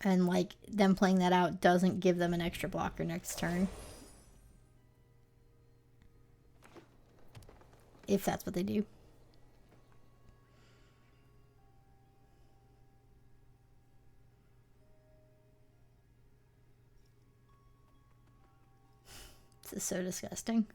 A: And like them playing that out doesn't give them an extra blocker next turn. If that's what they do. This is so disgusting.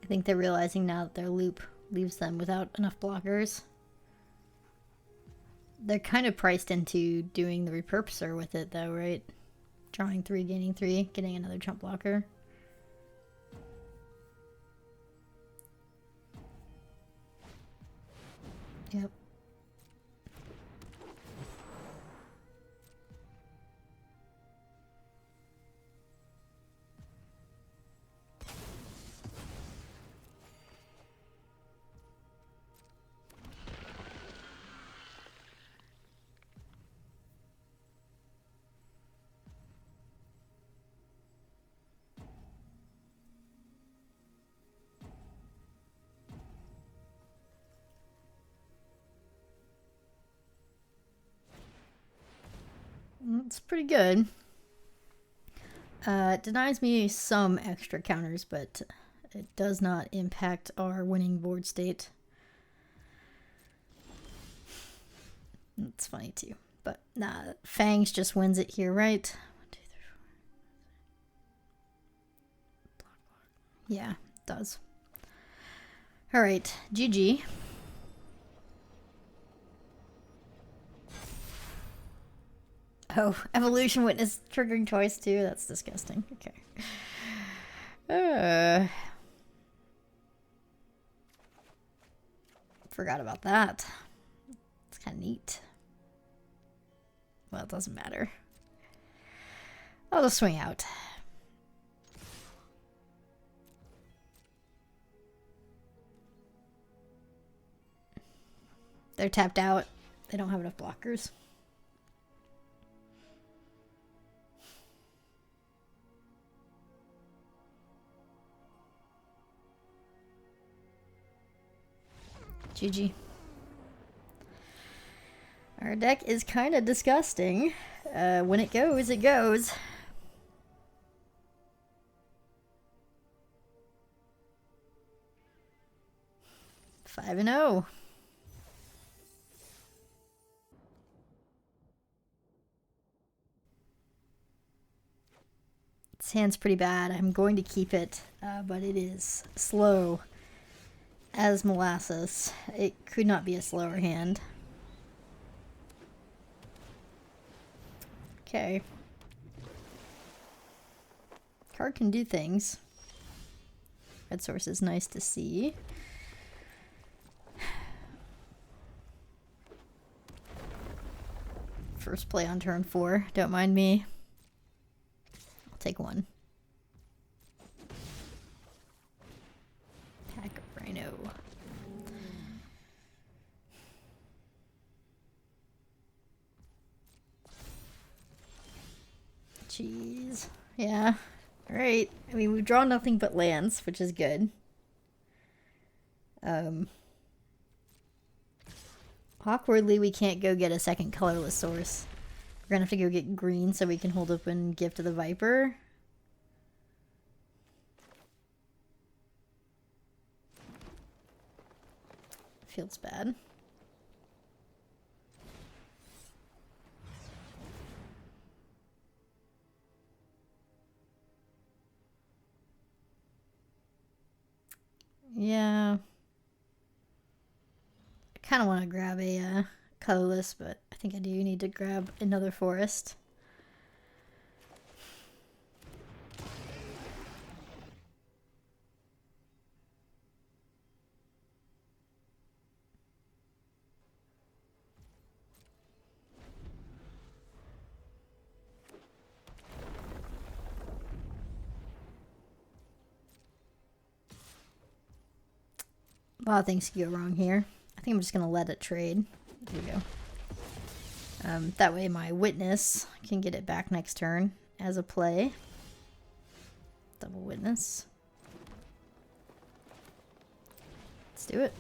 A: I think they're realizing now that their loop leaves them without enough blockers. They're kind of priced into doing the repurposer with it though, right? Drawing 3, gaining 3, getting another chump blocker. Yep. It's pretty good. It denies me some extra counters, but it does not impact our winning board state. It's funny too. But nah, Fangs just wins it here, right? 1, 2, 3, 4. Yeah, it does. Alright, GG. Oh, Evolution Witness triggering twice too? That's disgusting. Okay. Forgot about that. It's kind of neat. Well, it doesn't matter. I'll just swing out. They're tapped out. They don't have enough blockers. GG. Our deck is kind of disgusting. When it goes, it goes. Five and 0. This hand's pretty bad. I'm going to keep it, but it is slow as molasses. It could not be a slower hand. Okay. Card can do things. Red source is nice to see. First play on turn 4. Don't mind me. I'll take 1. Pack of Rhino. Jeez. Yeah. Alright. I mean, we've drawn nothing but lands, which is good. Awkwardly, we can't go get a second colorless source. We're gonna have to go get green so we can hold open Gift of the Viper. Feels bad. Yeah. I kind of want to grab a colorless, but I think I do need to grab another forest. A lot of things can go wrong here. I think I'm just going to let it trade. There we go. That way my witness can get it back next turn as a play. Double witness. Let's do it.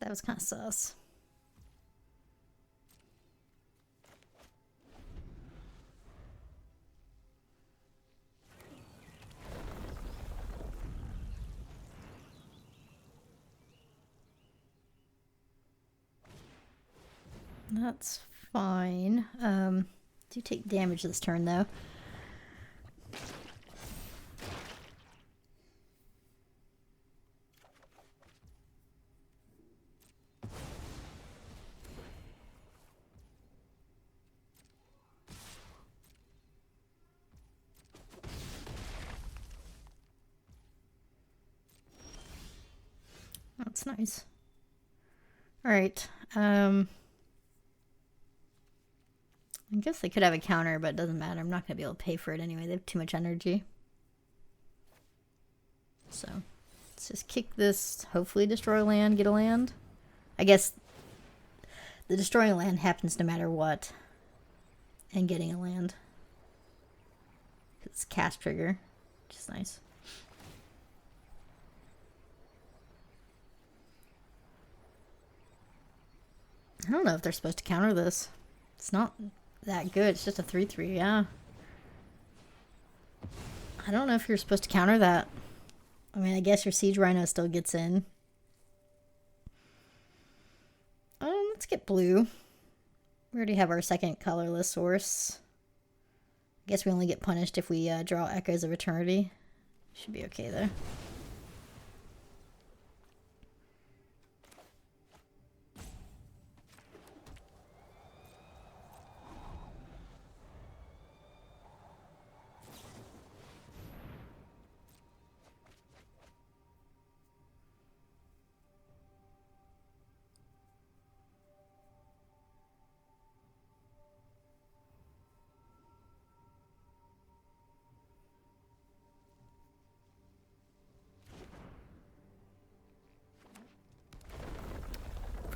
A: That was kind of sus. That's fine. Do take damage this turn though. That's nice. All right. I guess they could have a counter, but it doesn't matter. I'm not going to be able to pay for it anyway. They have too much energy. So let's just kick this, hopefully destroy land, get a land. I guess the destroying land happens no matter what. And getting a land. It's cast trigger, which is nice. I don't know if they're supposed to counter this. It's not that good. It's just a 3/3, yeah. I don't know if you're supposed to counter that. I mean, I guess your Siege Rhino still gets in. Let's get blue. We already have our second colorless source. I guess we only get punished if we draw Echoes of Eternity. Should be okay though.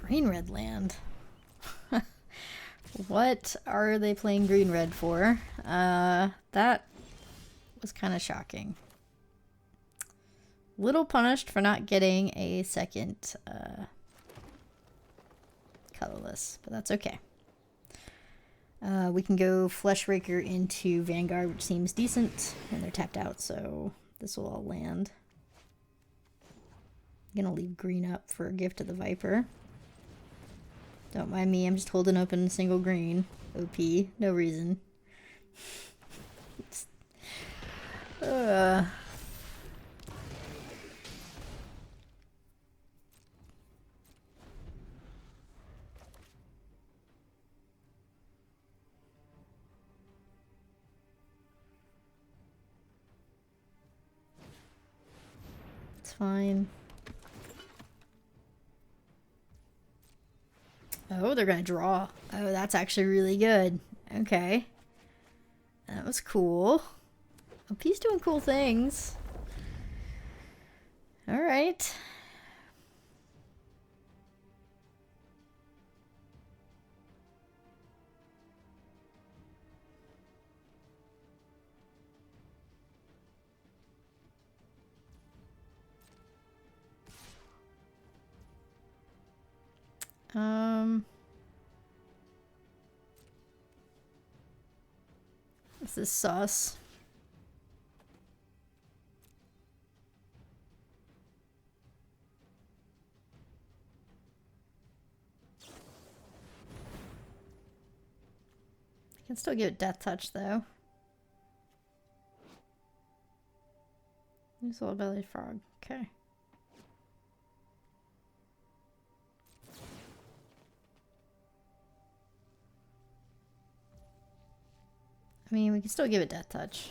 A: Green-red land. What are they playing green-red for? That was kind of shocking. Little punished for not getting a second colorless, but that's okay. We can go Fleshraker into Vanguard, which seems decent, and they're tapped out, so this will all land. I'm gonna leave green up for a Gift of the Viper. Don't mind me, I'm just holding open a single green. OP, no reason. It's fine. Oh, they're gonna draw. Oh, that's actually really good. Okay. That was cool. Oh, he's doing cool things. Alright. This is sus. I can still give it Death Touch, though. Use Little Bellied Frog. Okay. I mean, we can still give it Death Touch.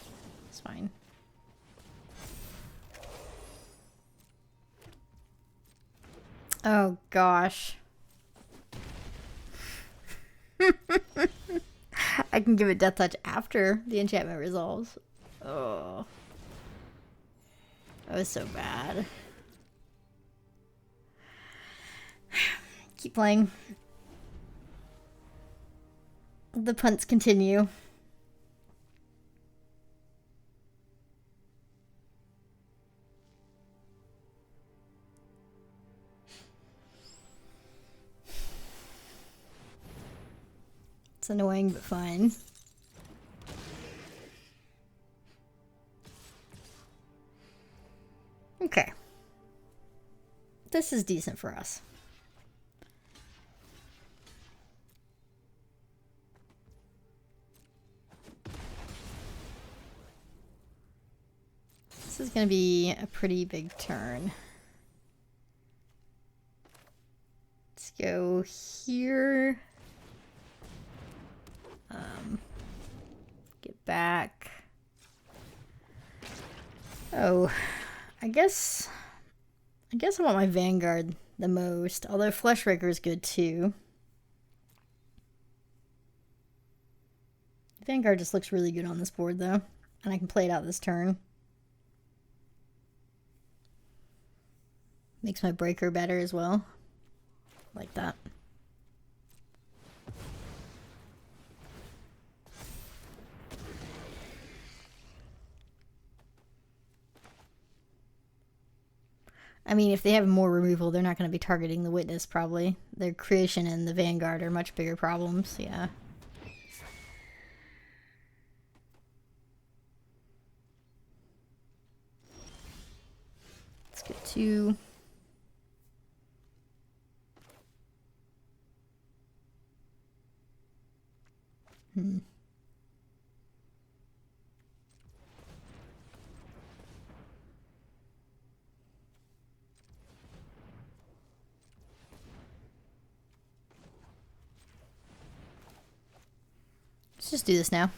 A: It's fine. Oh, gosh. I can give it Death Touch after the enchantment resolves. Oh. That was so bad. Keep playing. The punts continue. It's annoying, but fine. Okay. This is decent for us. This is going to be a pretty big turn. Let's go here. Get back. Oh, I guess I want my Vanguard the most, although Fleshraker is good too. Vanguard just looks really good on this board though, and I can play it out this turn. Makes my breaker better as well. Like that. I mean, if they have more removal, they're not going to be targeting the Witness, probably. Their Creation and the Vanguard are much bigger problems, yeah. Let's get to... Let's just do this now.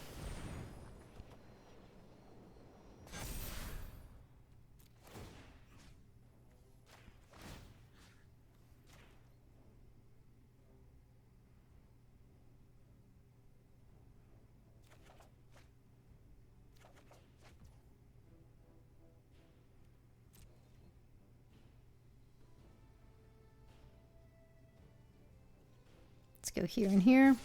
A: Let's go here and here.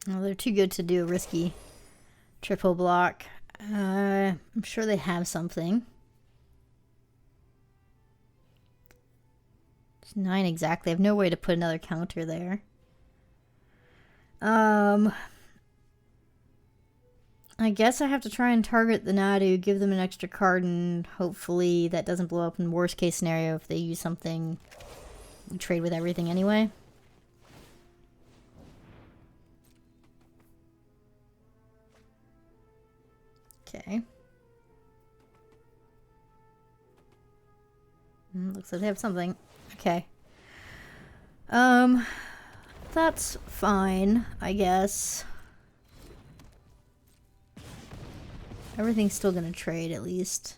A: Well, they're too good to do a risky triple block. I'm sure they have something. It's 9 exactly. I have no way to put another counter there. I guess I have to try and target the Nadu, give them an extra card, and hopefully that doesn't blow up in worst case scenario if they use something. We trade with everything anyway. Okay. Looks like they have something. Okay. That's fine, I guess. Everything's still gonna trade, at least.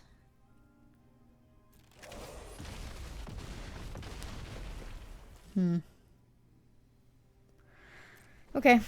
A: Okay.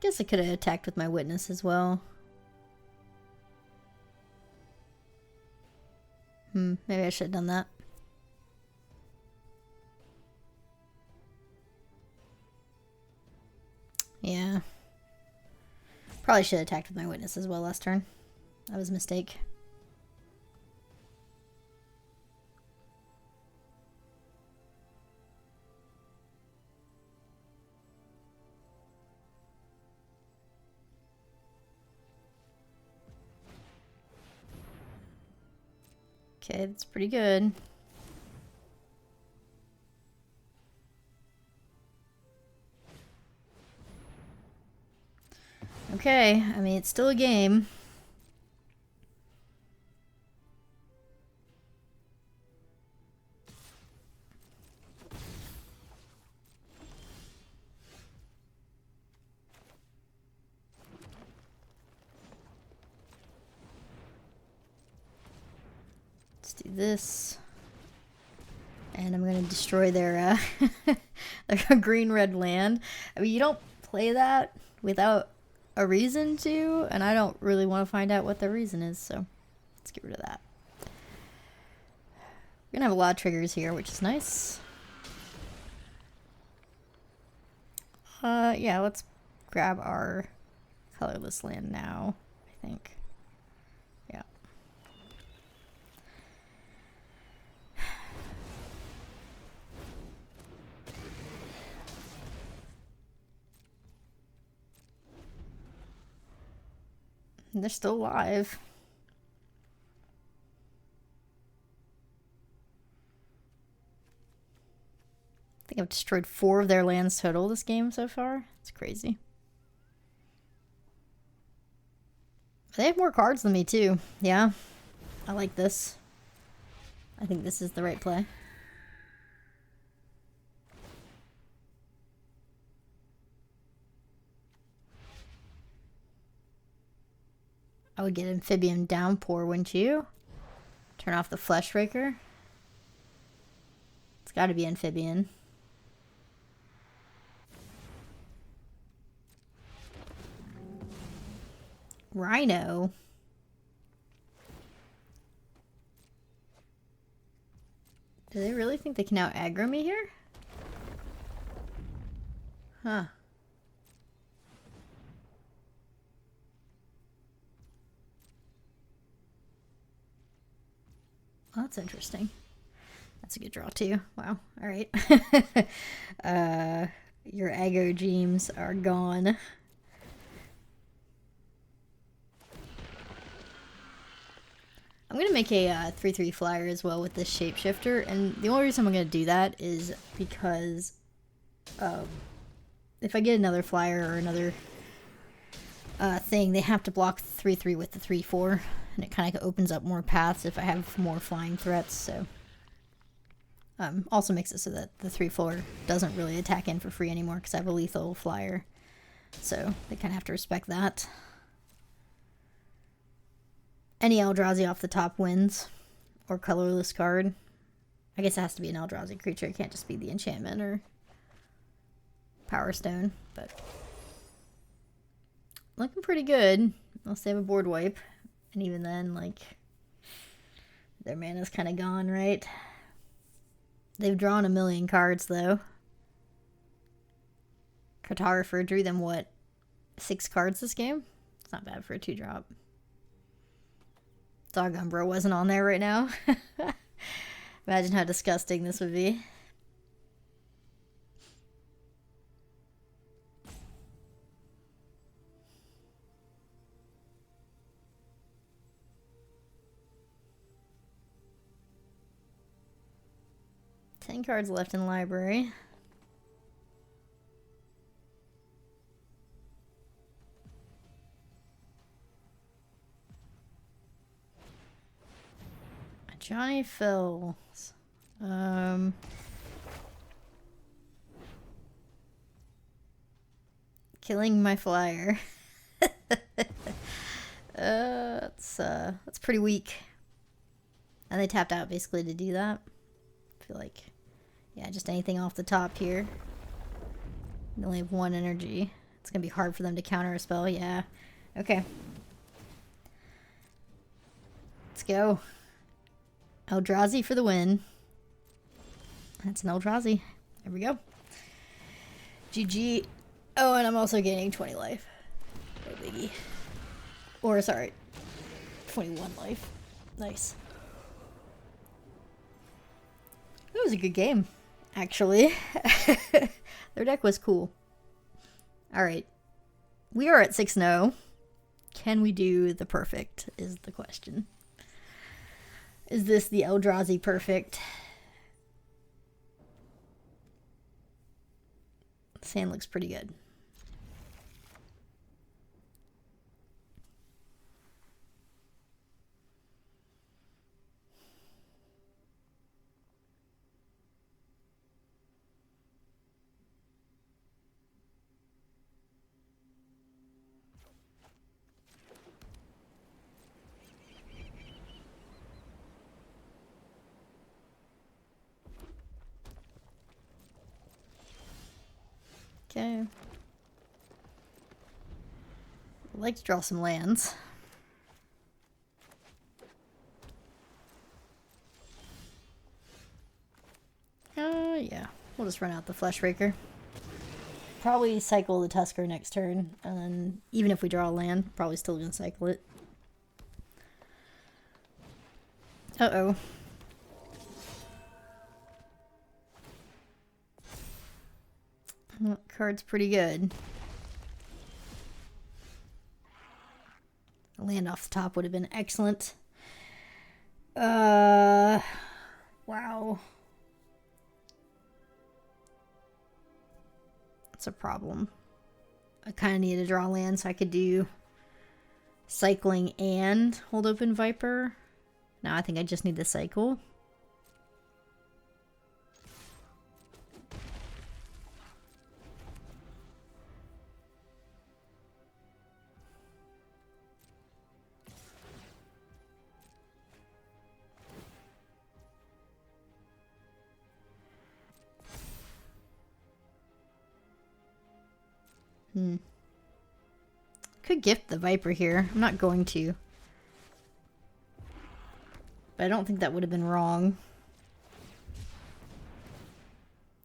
A: Guess I could have attacked with my witness as well. Maybe I should have done that. Yeah. Probably should have attacked with my witness as well last turn. That was a mistake. Okay, that's pretty good. Okay, I mean, it's still a game. Let's do this. And I'm going to destroy their, their green-red land. I mean, you don't play that without a reason to, and I don't really want to find out what the reason is, so let's get rid of that. We're going to have a lot of triggers here, which is nice. Yeah, let's grab our colorless land now, I think. Yeah. They're still alive. I think I've destroyed 4 of their lands total this game so far. It's crazy. They have more cards than me too. Yeah. I like this. I think this is the right play. I would get Amphibian Downpour, wouldn't you? Turn off the Fleshraker. It's got to be Amphibian. Rhino. Do they really think they can out aggro me here? Huh. Well, that's interesting. That's a good draw too. Wow. All right. Your aggro dreams are gone. I'm going to make a 3/3 flyer as well with this shapeshifter, and the only reason I'm going to do that is because if I get another flyer or another thing, they have to block 3/3 with the 3/4, and it kind of opens up more paths if I have more flying threats, so also makes it so that the 3/4 doesn't really attack in for free anymore because I have a lethal flyer, so they kind of have to respect that. Any Eldrazi off the top wins, or colorless card. I guess it has to be an Eldrazi creature. It can't just be the enchantment or Power Stone, but looking pretty good. Unless they have a board wipe. And even then, like, their mana's kind of gone, right? They've drawn 1,000,000 cards, though. Cartographer drew them, what, 6 cards this game? It's not bad for a 2-drop. Doggone bro wasn't on there right now. Imagine how disgusting this would be. Ten cards left in library. Johnny Phils. Killing my flyer. That's pretty weak. And they tapped out basically to do that. I feel like, yeah, just anything off the top here. They only have 1 energy. It's gonna be hard for them to counter a spell. Yeah. Okay. Let's go. Eldrazi for the win. That's an Eldrazi. There we go. GG. Oh, and I'm also gaining 20 life. No biggie. Or, sorry, 21 life. Nice. That was a good game, actually. Their deck was cool. Alright. We are at 6-0. Can we do the perfect, is the question. Is this the Eldrazi perfect? Sand looks pretty good. Okay. I'd like to draw some lands. Yeah. We'll just run out the Fleshraker. Probably cycle the Tusker next turn, and then even if we draw a land, probably still gonna cycle it. Uh-oh. That card's pretty good. A land off the top would have been excellent. Wow. That's a problem. I kind of need to draw land so I could do cycling and hold open Viper. Now I think I just need the cycle. Could gift the Viper here. I'm not going to. But I don't think that would have been wrong.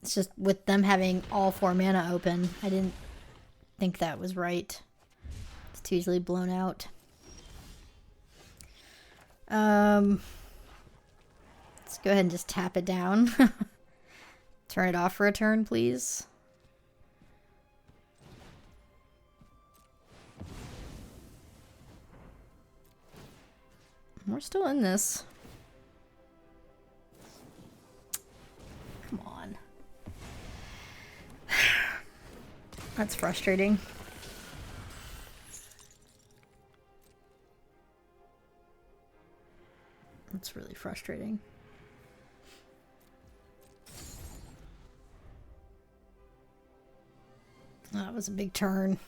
A: It's just with them having all 4 mana open, I didn't think that was right. It's too easily blown out. Let's go ahead and just tap it down. Turn it off for a turn, please. We're still in this. Come on. That's frustrating. That's really frustrating. That was a big turn.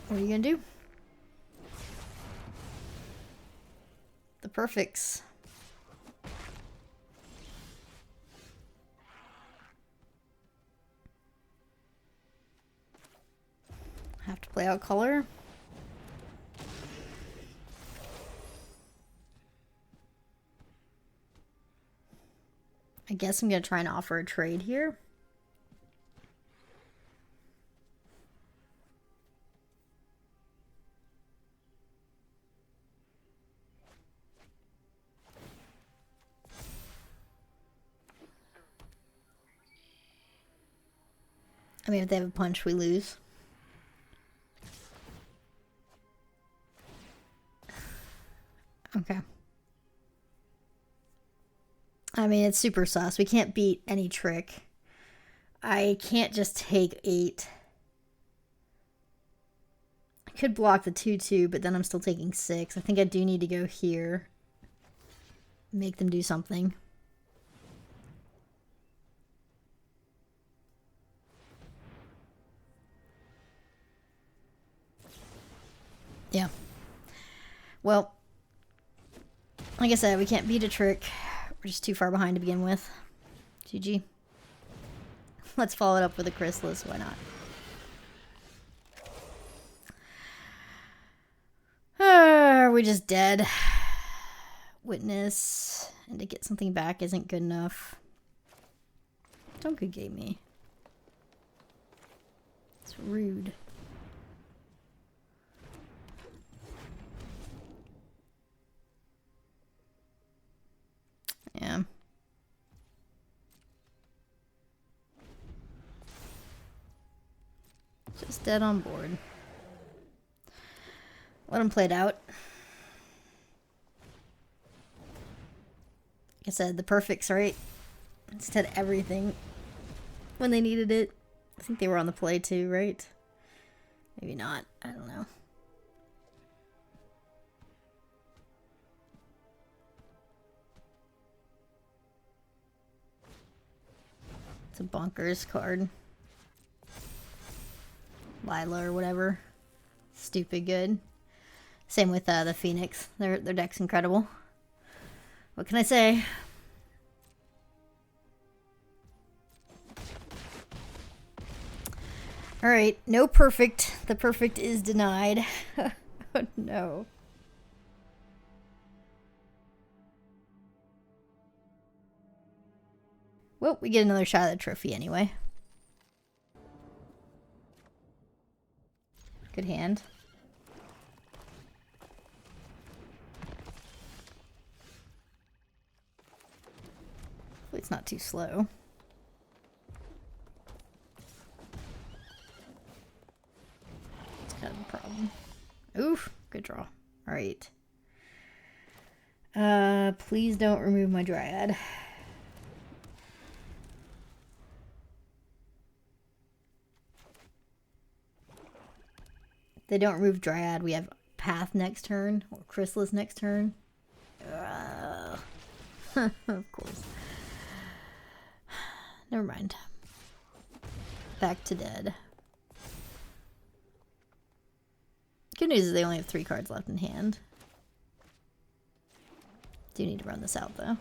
A: What are you gonna do? The perfects. Play out color. I guess I'm going to try and offer a trade here. I mean, if they have a punch, we lose. Okay. I mean, it's super sus. We can't beat any trick. I can't just take 8. I could block the 2/2, but then I'm still taking 6. I think I do need to go here. Make them do something. Yeah. Well, like I said, we can't beat a trick. We're just too far behind to begin with. GG. Let's follow it up with a Chrysalis. Why not? Are we just dead? Witness. And to get something back isn't good enough. Don't good game me. It's rude. Yeah. Just dead on board. Let him play it out. Like I said, the perfects, right? Instead of everything when they needed it. I think they were on the play too, right? Maybe not. I don't know. It's a bonkers card. Lila or whatever. Stupid good. Same with the Phoenix. Their deck's incredible. What can I say? Alright, no perfect. The perfect is denied. Oh no. Well, we get another shot at the trophy anyway. Good hand. Hopefully it's not too slow. It's kind of a problem. Oof, good draw. Alright. Please don't remove my Dryad. If they don't remove Dryad, we have Path next turn, or Chrysalis next turn. Of course. Never mind. Back to dead. Good news is they only have 3 cards left in hand. Do need to run this out though.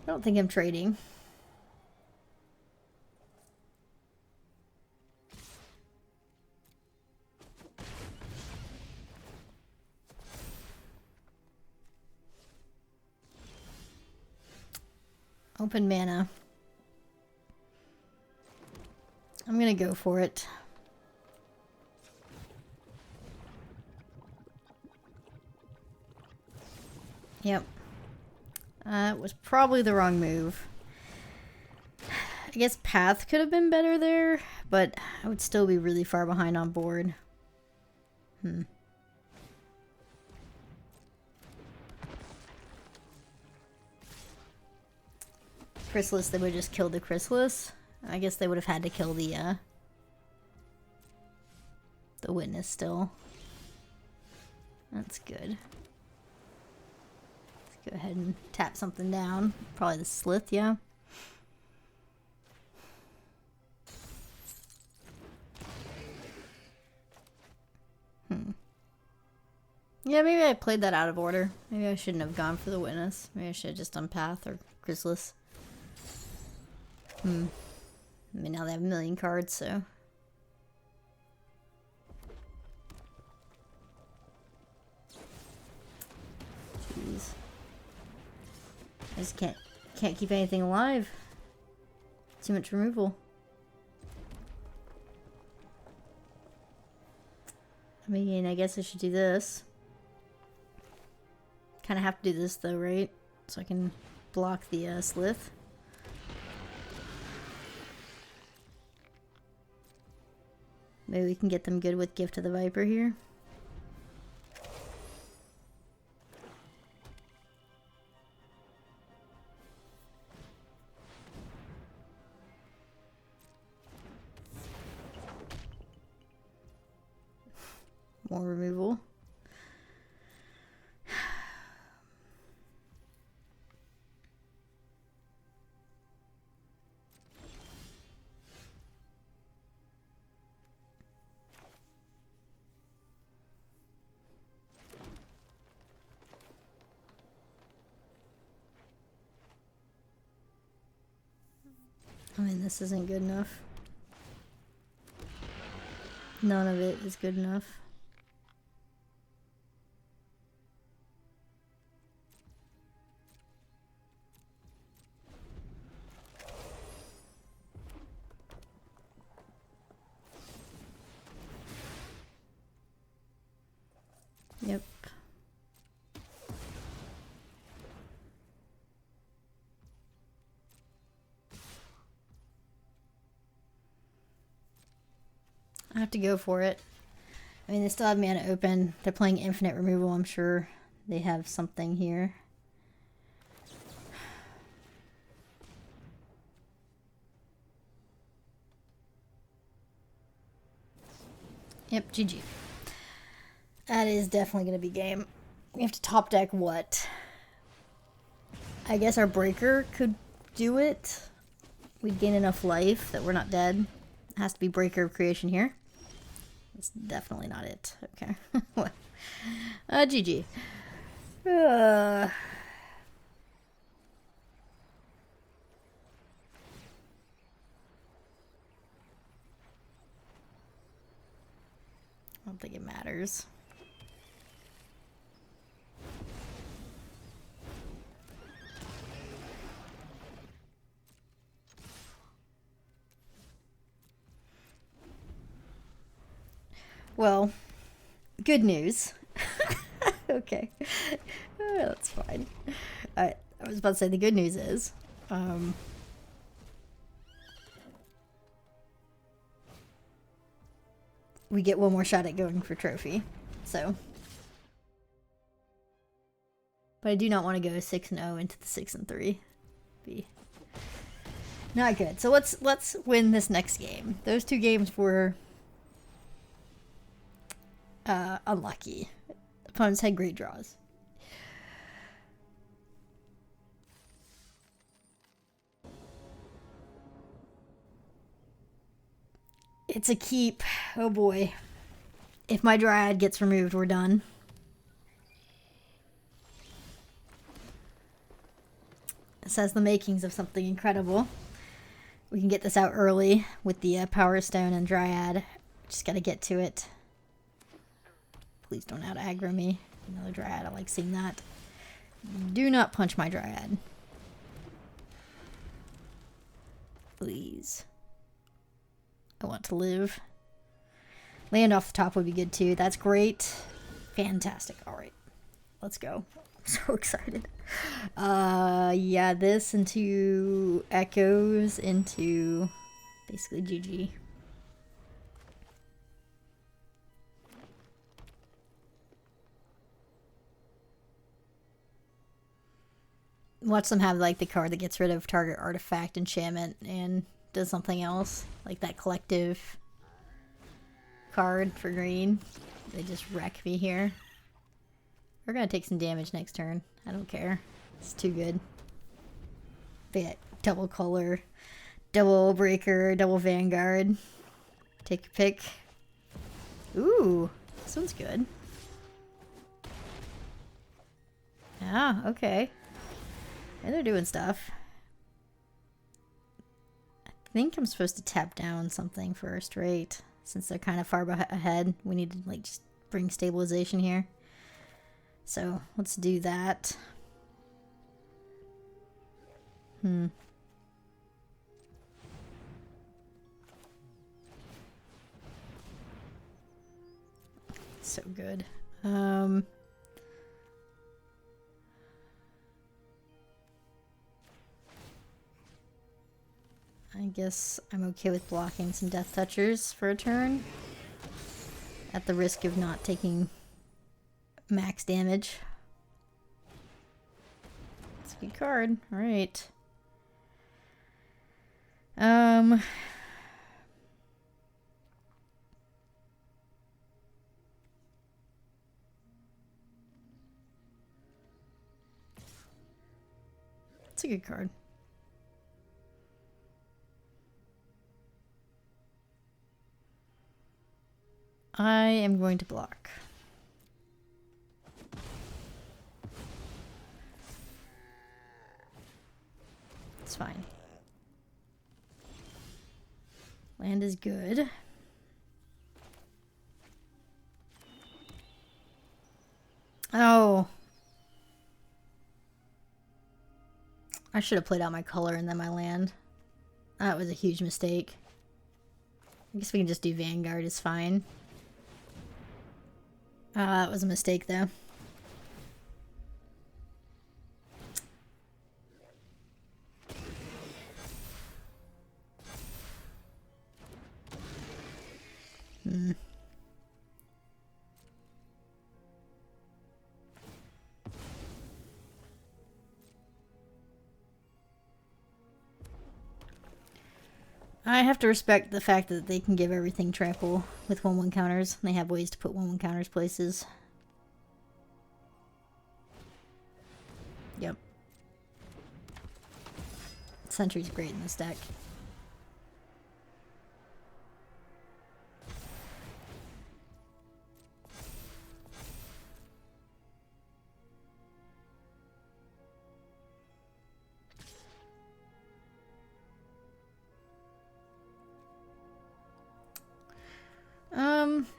A: I don't think I'm trading. Open mana. I'm gonna go for it. Yep. It was probably the wrong move. I guess Path could have been better there, but I would still be really far behind on board. Chrysalis, they would have just killed the Chrysalis. I guess they would have had to kill the Witness still. That's good. Let's go ahead and tap something down. Probably the Slith, yeah. Yeah, maybe I played that out of order. Maybe I shouldn't have gone for the Witness. Maybe I should have just done Path or Chrysalis. I mean, now they have a million cards, so I just can't keep anything alive. Too much removal. I mean, I guess I should do this. Kind of have to do this though, right? So I can block the Slith. Maybe we can get them good with Gift of the Viper here. More removal. I mean, this isn't good enough. None of it is good enough. Yep. I have to go for it. I mean, they still have mana open. They're playing infinite removal. I'm sure they have something here. Yep, GG. That is definitely going to be game. We have to top deck what? I guess our breaker could do it. We'd gain enough life that we're not dead. It has to be breaker of creation here. That's definitely not it. Okay. GG. I don't think it matters. Well, good news. Okay. That's fine. I was about to say the good news is, we get one more shot at going for trophy. So. But I do not want to go 6-0 into the 6-3. Be not good. So let's win this next game. Those two games were unlucky. Opponents had great draws. It's a keep. Oh boy. If my Dryad gets removed, we're done. This has the makings of something incredible. We can get this out early with the Power Stone and Dryad. Just gotta get to it. Please don't out-aggro me. Another Dryad, I like seeing that. Do not punch my Dryad. Please. I want to live. Land off the top would be good too. That's great. Fantastic. Alright. Let's go. I'm so excited. Yeah, this into Echoes into basically GG. Watch them have like the card that gets rid of target artifact enchantment and does something else. Like that collective card for green. They just wreck me here. We're gonna take some damage next turn. I don't care. It's too good. But yeah, double color, double breaker, double vanguard. Take a pick. Ooh, this one's good. Ah, okay. And they're doing stuff. I think I'm supposed to tap down something first, right? Since they're kind of far ahead, we need to like just bring stabilization here. So let's do that. So good. I guess I'm okay with blocking some Death Touchers for a turn. At the risk of not taking max damage. It's a good card. Alright. It's a good card. I am going to block. It's fine. Land is good. Oh. I should have played out my color and then my land. That was a huge mistake. I guess we can just do Vanguard, it's fine. That was a mistake though. I have to respect the fact that they can give everything trample with 1/1 counters. They have ways to put 1/1 counters places. Yep. Sentry's great in this deck.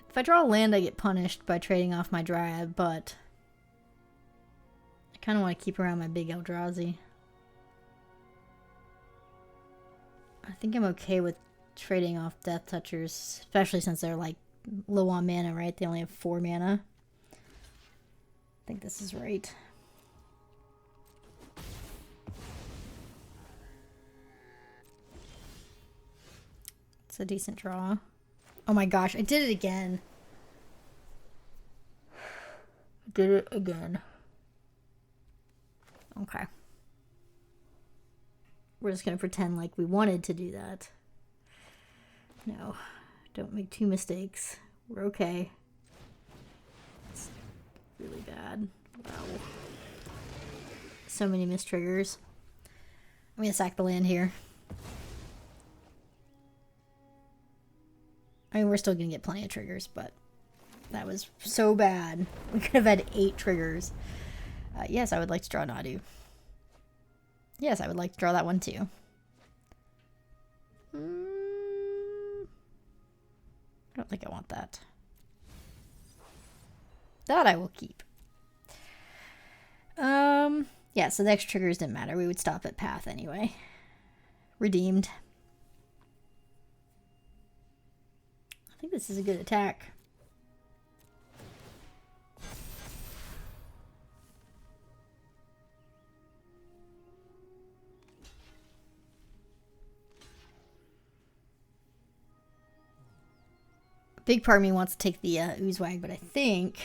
A: If I draw a land, I get punished by trading off my Dryad, but I kind of want to keep around my big Eldrazi. I think I'm okay with trading off Death Touchers, especially since they're like low on mana, right? They only have 4 mana. I think this is right. It's a decent draw. Oh my gosh, I did it again. Did it again. Okay. We're just going to pretend like we wanted to do that. No, don't make 2 mistakes. We're okay. It's really bad. Wow. So many mistriggers. I'm going to sack the land here. I mean, we're still going to get plenty of triggers, but that was so bad. We could have had 8 triggers. Yes, I would like to draw Nadu. Yes, I would like to draw that one too. I don't think I want that. That I will keep. Yeah, so the extra triggers didn't matter. We would stop at path anyway. Redeemed. I think this is a good attack. Big part of me wants to take the Oozewag, but I think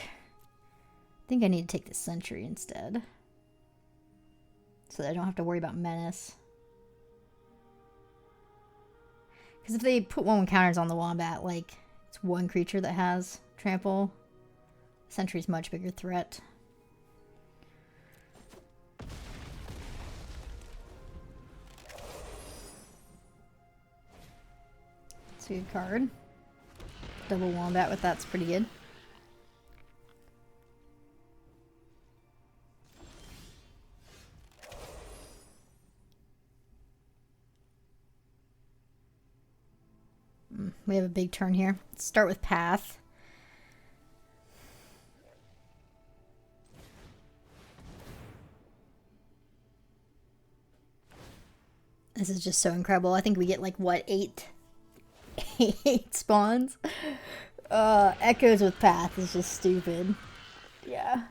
A: I need to take the Sentry instead. So that I don't have to worry about Menace. Because if they put 1/1 counters on the Wombat, like, it's one creature that has trample. Sentry's much bigger threat. It's a good card. Double Wombat with that's pretty good. We have a big turn here. Let's start with Path. This is just so incredible. I think we get like, what, 8 spawns? Echoes with Path is just stupid. Yeah.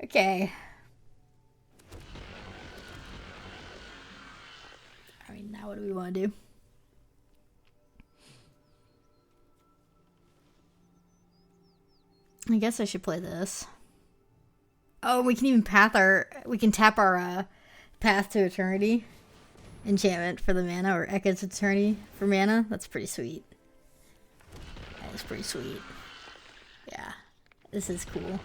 A: Okay. I mean, now what do we want to do? I guess I should play this. Oh, we can even tap our Path to Eternity enchantment for the mana, or Echoes to Eternity for mana. That's pretty sweet. That is pretty sweet. Yeah, this is cool.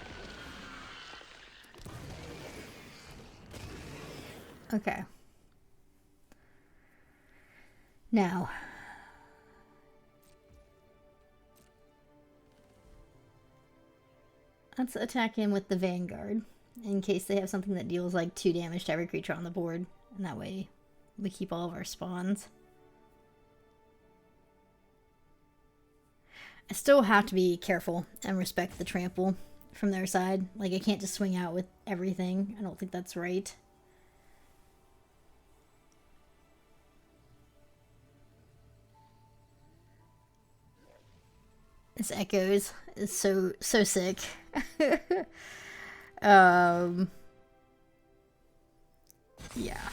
A: Okay. Now, let's attack him with the Vanguard, in case they have something that deals like 2 damage to every creature on the board. And that way, we keep all of our spawns. I still have to be careful and respect the trample from their side. Like, I can't just swing out with everything. I don't think that's right. This Echoes is so sick. Yeah.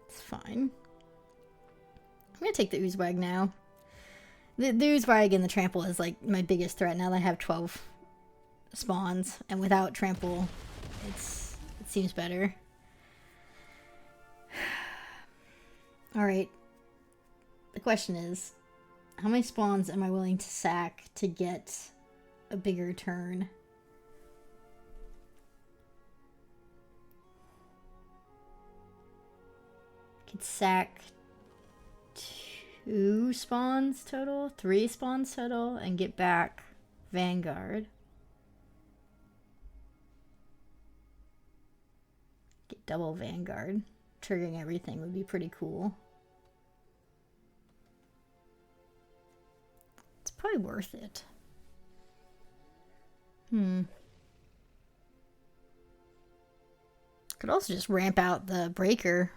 A: It's fine. I'm gonna take the Oozewag now. The Oozewag and the Trample is like my biggest threat now that I have 12 spawns, and without Trample, it seems better. Alright. The question is, how many spawns am I willing to sack to get a bigger turn? I could sack 2 spawns total, 3 spawns total, and get back Vanguard. Get double Vanguard. Triggering everything would be pretty cool. It's probably worth it. Could also just ramp out the Breaker.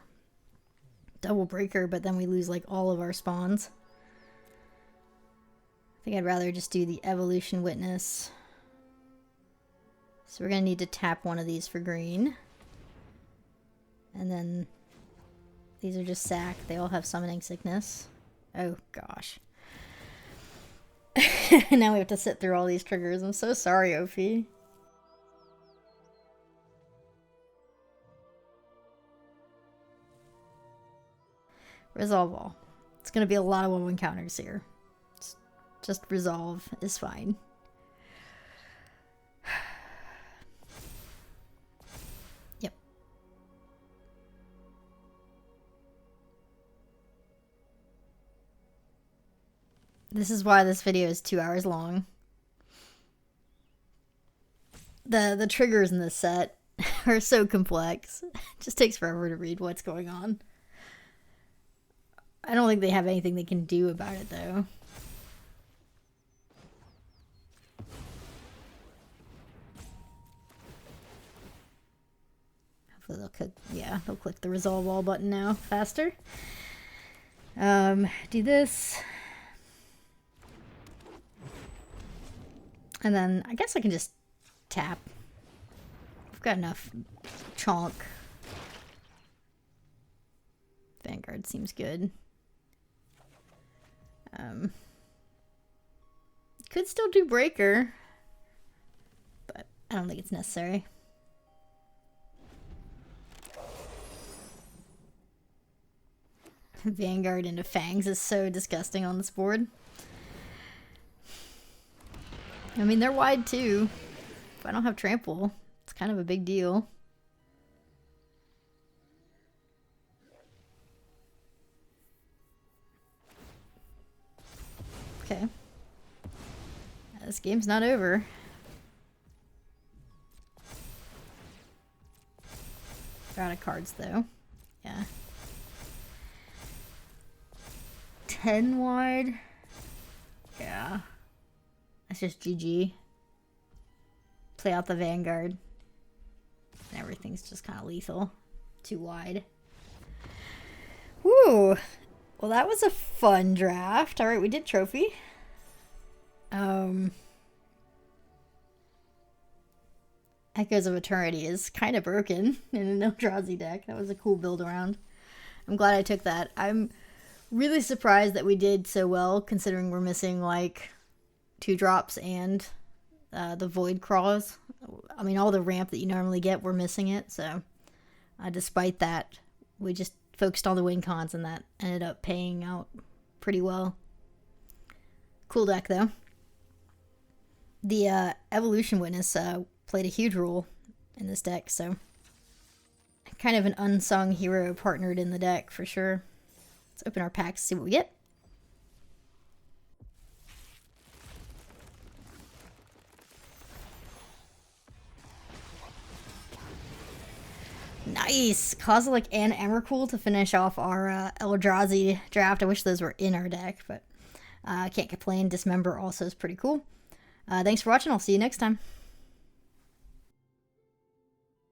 A: Double Breaker, but then we lose like all of our spawns. I think I'd rather just do the Evolution Witness. So we're gonna need to tap one of these for green. And then these are just sack. They all have Summoning Sickness. Oh gosh. Now we have to sit through all these triggers. I'm so sorry, Ophi. Resolve all. It's gonna be a lot of 1/1 counters here. Just resolve is fine. Yep. This is why this video is 2 hours long. The triggers in this set are so complex. It just takes forever to read what's going on. I don't think they have anything they can do about it, though. Hopefully they'll click the resolve all button now faster. Do this. And then I guess I can just tap. I've got enough chonk. Vanguard seems good. Could still do Breaker, but I don't think it's necessary. Vanguard into Fangs is so disgusting on this board. I mean, they're wide too. If I don't have Trample, it's kind of a big deal. Okay. This game's not over. We're out of cards though. Yeah. 10 wide. Yeah. It's just GG. Play out the Vanguard. And everything's just kind of lethal. Too wide. Woo! Well, that was a fun draft. Alright, we did trophy. Echoes of Eternity is kind of broken in an Eldrazi deck. That was a cool build around. I'm glad I took that. I'm really surprised that we did so well, considering we're missing like 2 drops and the Void Craws. I mean, all the ramp that you normally get, we're missing it. So, despite that, we just focused on the win cons, and that ended up paying out pretty well. Cool deck, though. The Evolution Witness played a huge role in this deck, so kind of an unsung hero partnered in the deck for sure. Let's open our packs, see what we get. Nice! Kozilek and Emrakul to finish off our Eldrazi draft. I wish those were in our deck, but I can't complain. Dismember also is pretty cool. Thanks for watching. I'll see you next time.